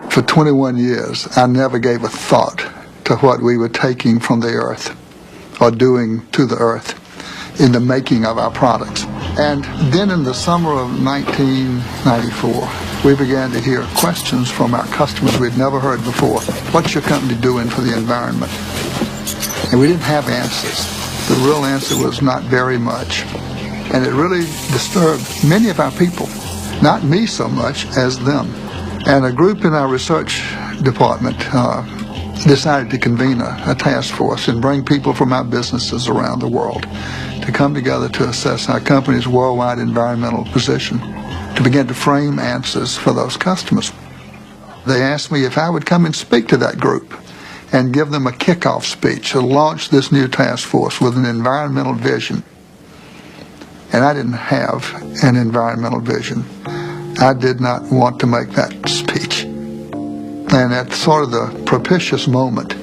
For 21 years, I never gave a thought to what we were taking from the earth or doing to the earth in the making of our products. And then in the summer of 1994, we began to hear questions from our customers we'd never heard before. What's your company doing for the environment? And we didn't have answers. The real answer was not very much. And it really disturbed many of our people, not me so much as them. And a group in our research department decided to convene a task force and bring people from our businesses around the world to come together to assess our company's worldwide environmental position, to begin to frame answers for those customers. They asked me if I would come and speak to that group and give them a kickoff speech to launch this new task force with an environmental vision. And I didn't have an environmental vision. I did not want to make that speech. And at sort of the propitious moment,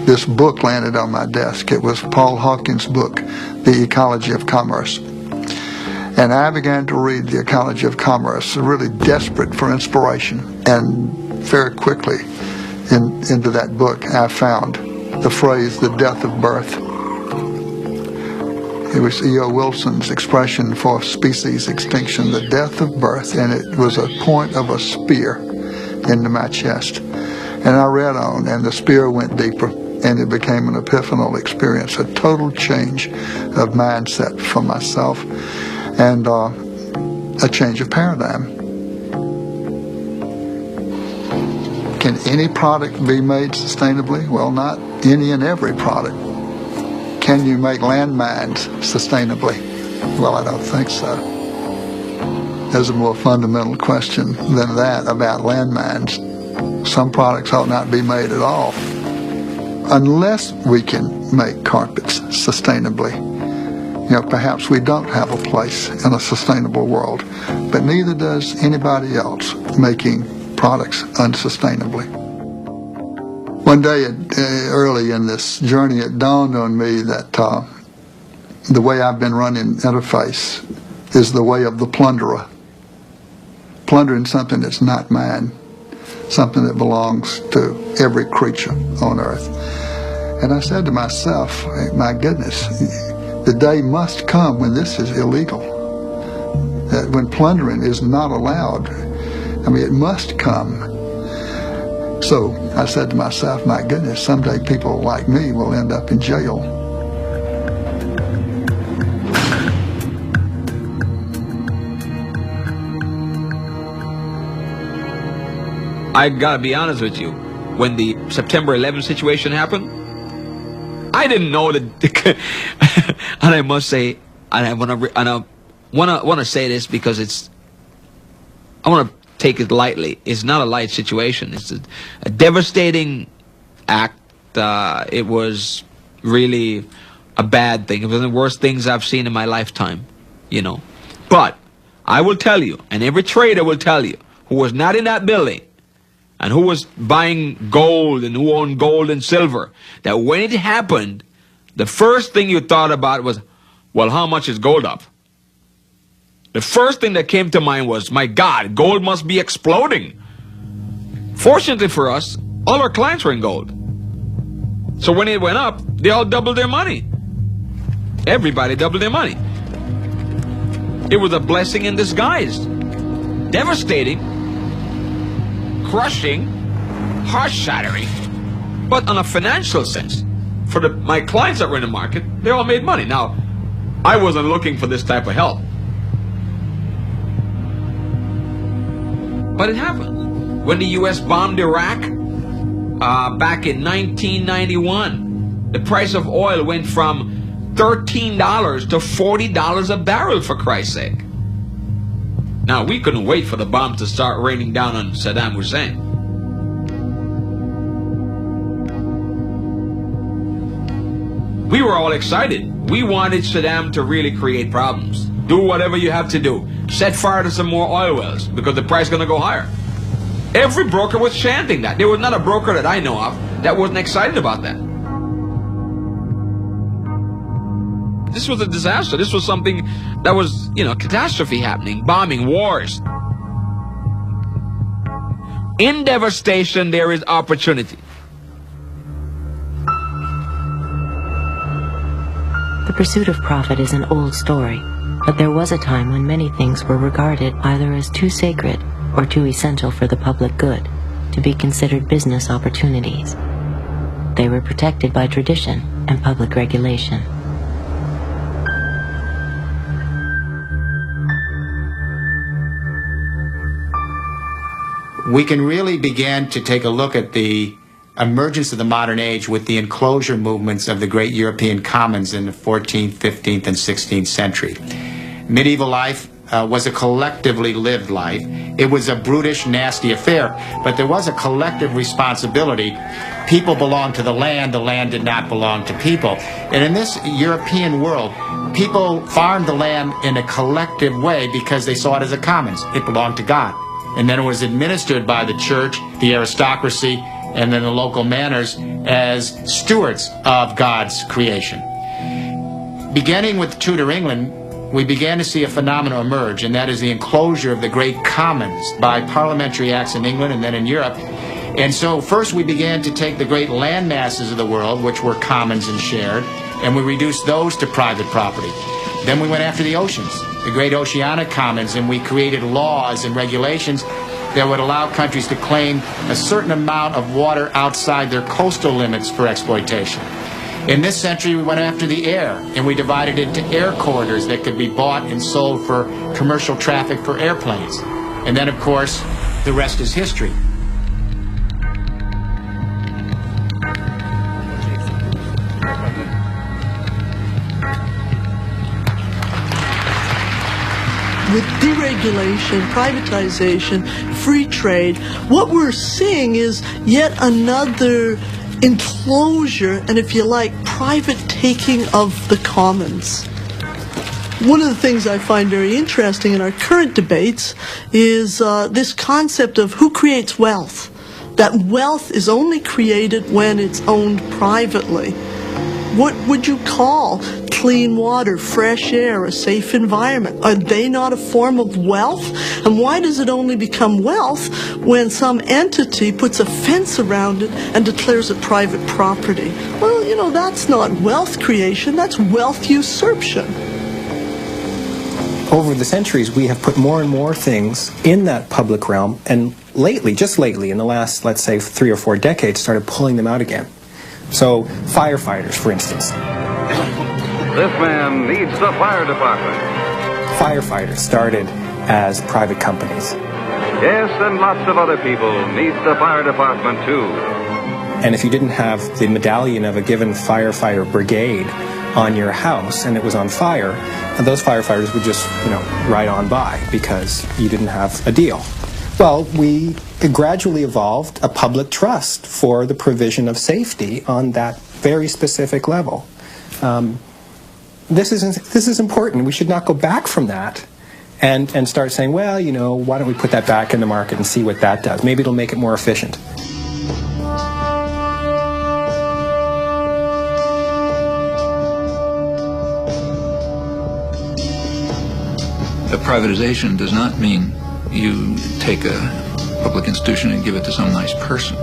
this book landed on my desk. It was Paul Hawkins' book, The Ecology of Commerce. And I began to read The Ecology of Commerce, really desperate for inspiration. And very quickly, into that book, I found the phrase, the death of birth. It was E.O. Wilson's expression for species extinction, the death of birth, and it was a point of a spear into my chest. And I read on, and the spear went deeper, and it became an epiphanal experience, a total change of mindset for myself, and a change of paradigm. Can any product be made sustainably? Well, not any and every product. Can you make landmines sustainably? Well, I don't think so. There's a more fundamental question than that about landmines. Some products ought not be made at all. Unless we can make carpets sustainably, you know, perhaps we don't have a place in a sustainable world, but neither does anybody else making products unsustainably. One day, early in this journey, it dawned on me that the way I've been running Interface is the way of the plunderer. Plundering something that's not mine, something that belongs to every creature on earth. And I said to myself, my goodness, the day must come when this is illegal. That when plundering is not allowed, I mean, it must come. So I said to myself, my goodness, someday people like me will end up in jail. I gotta be honest with you. When the September 11th situation happened, I didn't know that. And I must say, and I wanna say this because I wanna take it lightly. It's not a light situation. It's a devastating act. It was really a bad thing. It was one of the worst things I've seen in my lifetime, you know. But I will tell you, and every trader will tell you, who was not in that building, and who was buying gold and who owned gold and silver, that when it happened, the first thing you thought about was, well, how much is gold up? The first thing that came to mind was, my God, gold must be exploding. Fortunately for us, all our clients were in gold. So when it went up, they all doubled their money. Everybody doubled their money. It was a blessing in disguise. Devastating, crushing, heart-shattering, but on a financial sense. For my clients that were in the market, they all made money. Now, I wasn't looking for this type of help. But it happened. When the U.S. bombed Iraq, back in 1991, the price of oil went from $13 to $40 a barrel, for Christ's sake. Now, we couldn't wait for the bombs to start raining down on Saddam Hussein. We were all excited. We wanted Saddam to really create problems. Do whatever you have to do. Set fire to some more oil wells because the price is going to go higher. Every broker was chanting that. There was not a broker that I know of that wasn't excited about that. This was a disaster. This was something that was, catastrophe happening, bombing, wars. In devastation, there is opportunity. The pursuit of profit is an old story, but there was a time when many things were regarded either as too sacred or too essential for the public good to be considered business opportunities. They were protected by tradition and public regulation. We can really begin to take a look at the emergence of the modern age with the enclosure movements of the great European commons in the 14th, 15th, and 16th century. Medieval life was a collectively lived life. It was a brutish, nasty affair, but there was a collective responsibility. People belonged to the land did not belong to people. And in this European world, people farmed the land in a collective way because they saw it as a commons. It belonged to God. And then it was administered by the church, the aristocracy, and then the local manors as stewards of God's creation. Beginning with Tudor England, we began to see a phenomenon emerge, and that is the enclosure of the great commons by parliamentary acts in England and then in Europe. And so first we began to take the great land masses of the world, which were commons and shared, and we reduced those to private property. Then we went after the oceans, the great oceanic commons, and we created laws and regulations that would allow countries to claim a certain amount of water outside their coastal limits for exploitation. In this century, we went after the air, and we divided it into air corridors that could be bought and sold for commercial traffic for airplanes. And then, of course, the rest is history. With deregulation, privatization, free trade, what we're seeing is yet another enclosure and, if you like, private taking of the commons. One of the things I find very interesting in our current debates is this concept of who creates wealth. That wealth is only created when it's owned privately. What would you call clean water, fresh air, a safe environment? Are they not a form of wealth? And why does it only become wealth when some entity puts a fence around it and declares it private property? Well, that's not wealth creation, that's wealth usurpation. Over the centuries, we have put more and more things in that public realm, and just lately, in the last, let's say, 3 or 4 decades, started pulling them out again. So, firefighters, for instance. This man needs the fire department. Firefighters started as private companies. Yes, and lots of other people need the fire department too. And if you didn't have the medallion of a given firefighter brigade on your house and it was on fire, those firefighters would just, ride on by because you didn't have a deal. Well, we gradually evolved a public trust for the provision of safety on that very specific level. This is important. We should not go back from that and start saying, well, why don't we put that back in the market and see what that does? Maybe it'll make it more efficient. A privatization does not mean you take a public institution and give it to some nice person.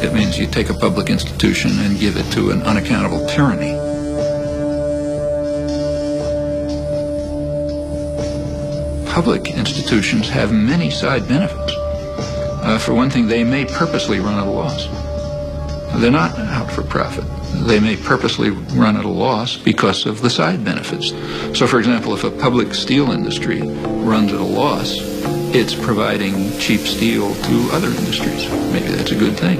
It means you take a public institution and give it to an unaccountable tyranny. Public institutions have many side benefits. For one thing, they may purposely run at a loss. They're not out for profit. They may purposely run at a loss because of the side benefits. So, for example, if a public steel industry runs at a loss, it's providing cheap steel to other industries. Maybe that's a good thing.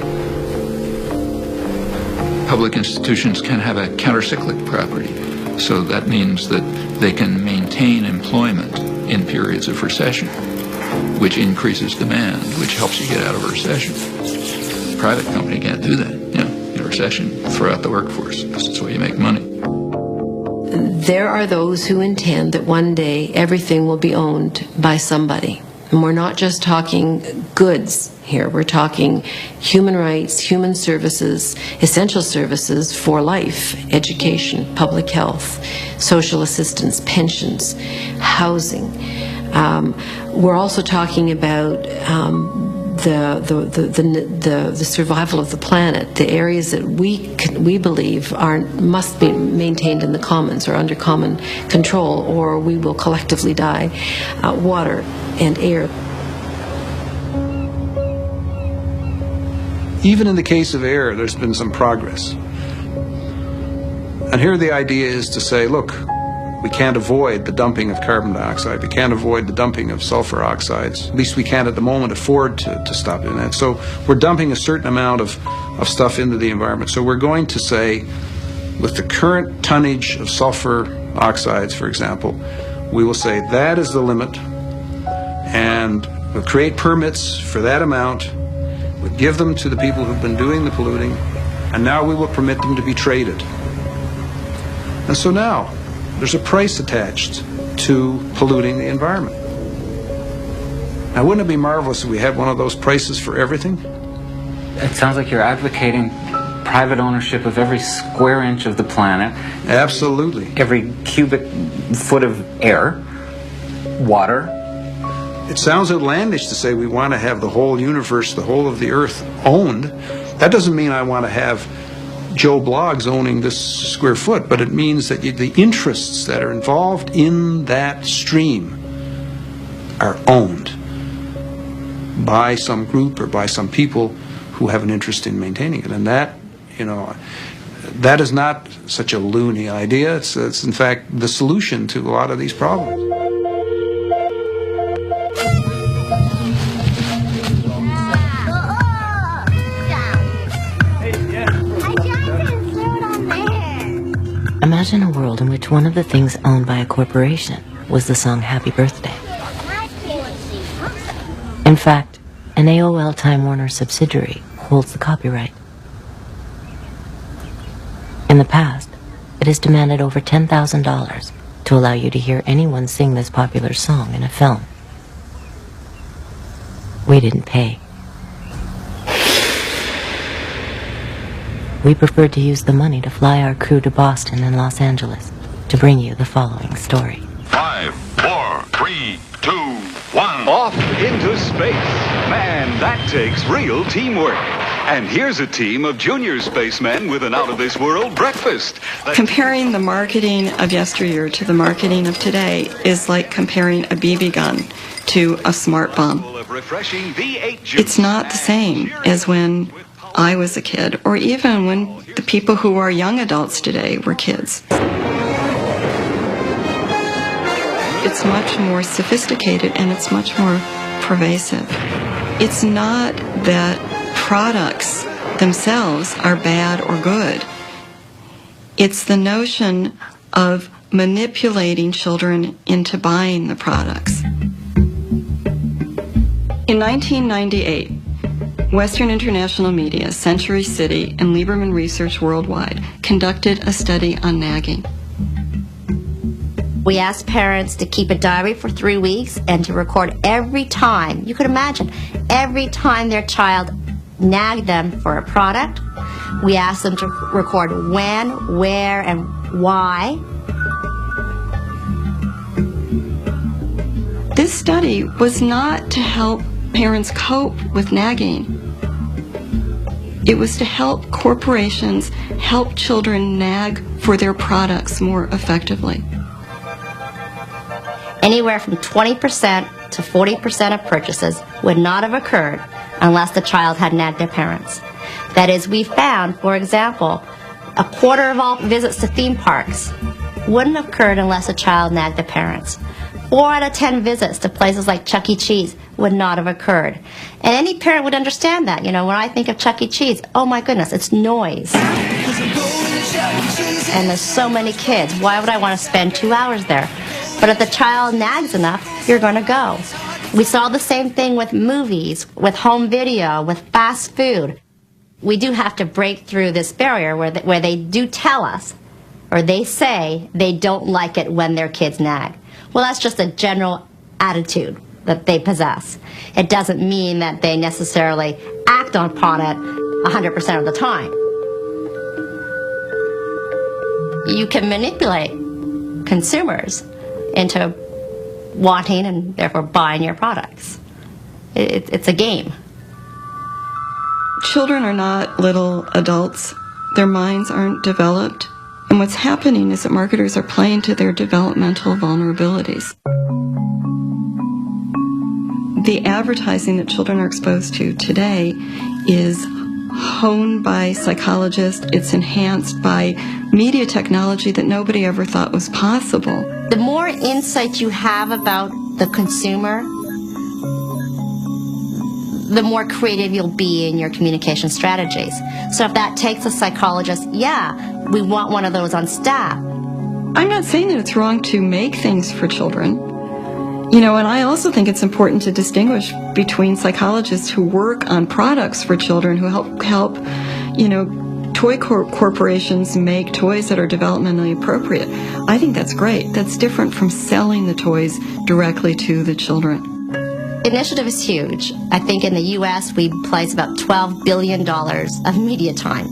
Public institutions can have a countercyclic property. So that means that they can maintain employment in periods of recession, which increases demand, which helps you get out of a recession. A private company can't do that. In a recession, throw out the workforce. That's why you make money. There are those who intend that one day everything will be owned by somebody. And we're not just talking goods here. We're talking human rights, human services, essential services for life, education, public health, social assistance, pensions, housing. We're also talking about the survival of the planet, the areas that we believe must be maintained in the commons or under common control, or we will collectively die. Water and air. Even in the case of air, there's been some progress. And here the idea is to say, look, we can't avoid the dumping of carbon dioxide. We can't avoid the dumping of sulfur oxides. At least we can't at the moment afford to stop doing that. So we're dumping a certain amount of stuff into the environment. So we're going to say, with the current tonnage of sulfur oxides, for example, we will say that is the limit, and we'll create permits for that amount. We'll give them to the people who've been doing the polluting, and now we will permit them to be traded. And so now, there's a price attached to polluting the environment. Now, wouldn't it be marvelous if we had one of those prices for everything? It sounds like you're advocating private ownership of every square inch of the planet. Absolutely. Every cubic foot of air, water. It sounds outlandish to say we want to have the whole universe, the whole of the earth owned. That doesn't mean I want to have Joe Bloggs owning this square foot, but it means that the interests that are involved in that stream are owned by some group or by some people who have an interest in maintaining it. And that, that is not such a loony idea. It's in fact the solution to a lot of these problems. Imagine a world in which one of the things owned by a corporation was the song Happy Birthday. In fact, an AOL Time Warner subsidiary holds the copyright. In the past, it has demanded over $10,000 to allow you to hear anyone sing this popular song in a film. We didn't pay. We preferred to use the money to fly our crew to Boston and Los Angeles to bring you the following story. 5, 4, 3, 2, 1. Off into space. Man, that takes real teamwork. And here's a team of junior spacemen with an out-of-this-world breakfast. Comparing the marketing of yesteryear to the marketing of today is like comparing a BB gun to a smart bomb. It's not the same as when I was a kid, or even when the people who are young adults today were kids. It's much more sophisticated and it's much more pervasive. It's not that products themselves are bad or good. It's the notion of manipulating children into buying the products. In 1998, Western International Media, Century City, and Lieberman Research Worldwide conducted a study on nagging. We asked parents to keep a diary for 3 weeks and to record every time, you could imagine, every time their child nagged them for a product. We asked them to record when, where, and why. This study was not to help parents cope with nagging. It was to help corporations help children nag for their products more effectively. Anywhere from 20% to 40% of purchases would not have occurred unless the child had nagged their parents. That is, we found, for example, a quarter of all visits to theme parks wouldn't have occurred unless a child nagged their parents. 4 out of 10 visits to places like Chuck E. Cheese would not have occurred. And any parent would understand that. You know, when I think of Chuck E. Cheese, oh my goodness, it's noise. And there's so many kids. Why would I want to spend 2 hours there? But if the child nags enough, you're going to go. We saw the same thing with movies, with home video, with fast food. We do have to break through this barrier where they do tell us, or they say they don't like it when their kids nag. Well, that's just a general attitude that they possess. It doesn't mean that they necessarily act upon it 100% of the time. You can manipulate consumers into wanting and therefore buying your products. It's a game. Children are not little adults. Their minds aren't developed. And what's happening is that marketers are playing to their developmental vulnerabilities. The advertising that children are exposed to today is honed by psychologists. It's enhanced by media technology that nobody ever thought was possible. The more insight you have about the consumer, the more creative you'll be in your communication strategies. So if that takes a psychologist, yeah, we want one of those on staff. I'm not saying that it's wrong to make things for children. You know, and I also think it's important to distinguish between psychologists who work on products for children, who help toy corporations make toys that are developmentally appropriate. I think that's great. That's different from selling the toys directly to the children. Initiative is huge. I think in the U.S. we place about $12 billion of media time.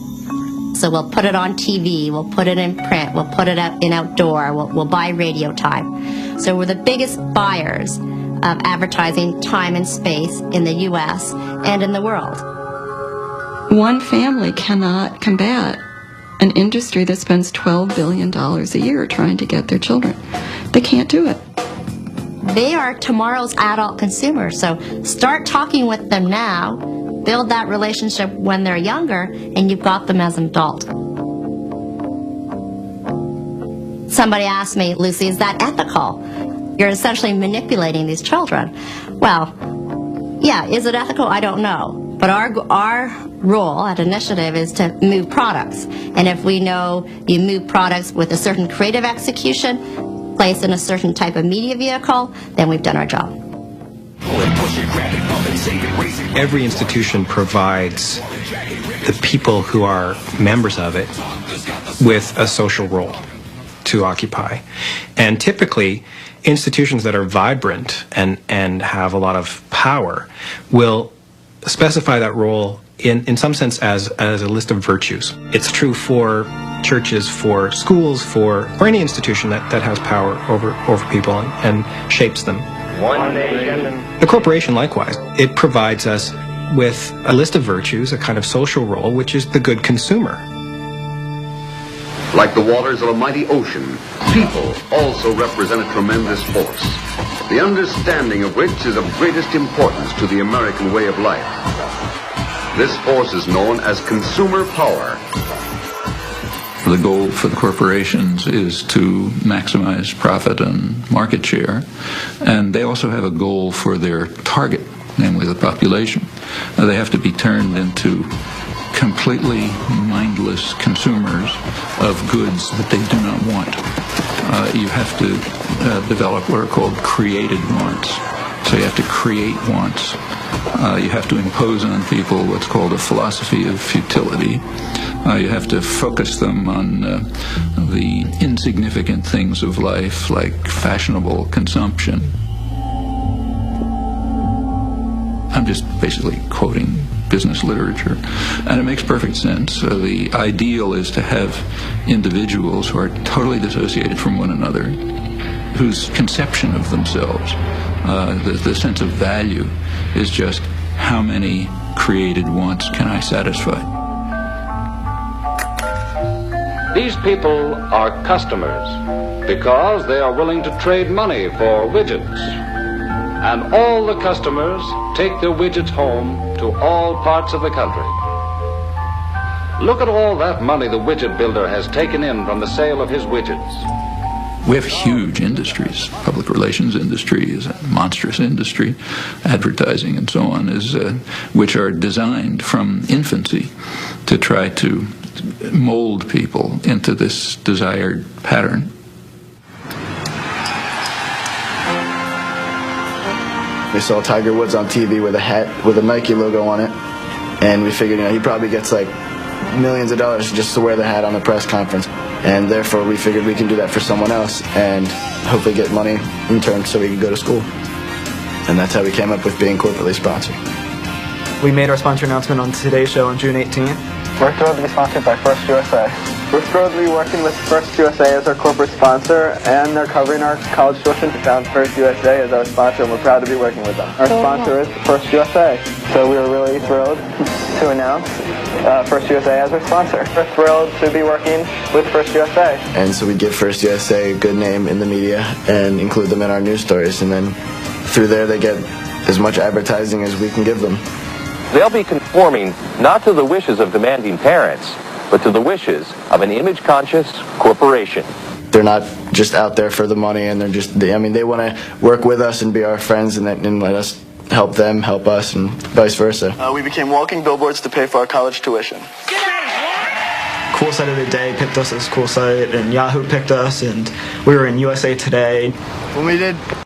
So we'll put it on TV, we'll put it in print, we'll put it in outdoor, we'll buy radio time. So we're the biggest buyers of advertising time and space in the U.S. and in the world. One family cannot combat an industry that spends $12 billion a year trying to get their children. They can't do it. They are tomorrow's adult consumers, so start talking with them now, build that relationship when they're younger, and you've got them as an adult. Somebody asked me, Lucy, is that ethical? You're essentially manipulating these children. Well, yeah, is it ethical? I don't know. But our role at Initiative is to move products. And if we know you move products with a certain creative execution, placed in a certain type of media vehicle, then we've done our job. Every institution provides the people who are members of it with a social role to occupy. And typically, institutions that are vibrant and have a lot of power will specify that role in some sense as a list of virtues. It's true for churches, for schools, for any institution that has power over people and shapes them. One nation. The corporation, likewise, it provides us with a list of virtues, a kind of social role, which is the good consumer. Like the waters of a mighty ocean, people also represent a tremendous force, the understanding of which is of greatest importance to the American way of life. This force is known as consumer power. The goal for the corporations is to maximize profit and market share, and they also have a goal for their target, namely the population. They have to be turned into completely mindless consumers of goods that they do not want. You have to develop what are called created wants. So you have to create wants. You have to impose on people what's called a philosophy of futility. You have to focus them on the insignificant things of life, like fashionable consumption. I'm just basically quoting business literature, and it makes perfect sense. The ideal is to have individuals who are totally dissociated from one another, whose conception of themselves The sense of value is just how many created wants can I satisfy. These people are customers because they are willing to trade money for widgets. And all the customers take their widgets home to all parts of the country. Look at all that money the widget builder has taken in from the sale of his widgets. We have huge industries. Public relations industry is a monstrous industry. Advertising and so on is, which are designed from infancy to try to mold people into this desired pattern. We saw Tiger Woods on TV with a hat with a Nike logo on it, and we figured, he probably gets like millions of dollars just to wear the hat on the press conference, and therefore we figured we can do that for someone else and hopefully get money in return so we can go to school. And that's how we came up with being corporately sponsored. We made our sponsor announcement on Today's Show on June 18th. We're thrilled to be sponsored by First USA. We're thrilled to be working with First USA as our corporate sponsor, and they're covering our college tuition. We found First USA as our sponsor, and we're proud to be working with them. Our sponsor is First USA, so we were really thrilled to announce First USA as our sponsor. We're thrilled to be working with First USA. And so we give First USA a good name in the media and include them in our news stories, and then through there they get as much advertising as we can give them. They'll be conforming not to the wishes of demanding parents, but to the wishes of an image-conscious corporation. They're not just out there for the money, and they want to work with us and be our friends and let us help them help us and vice versa. We became walking billboards to pay for our college tuition. Cool Site of the Day picked us as Cool Site, and Yahoo picked us, and we were in USA Today. When we did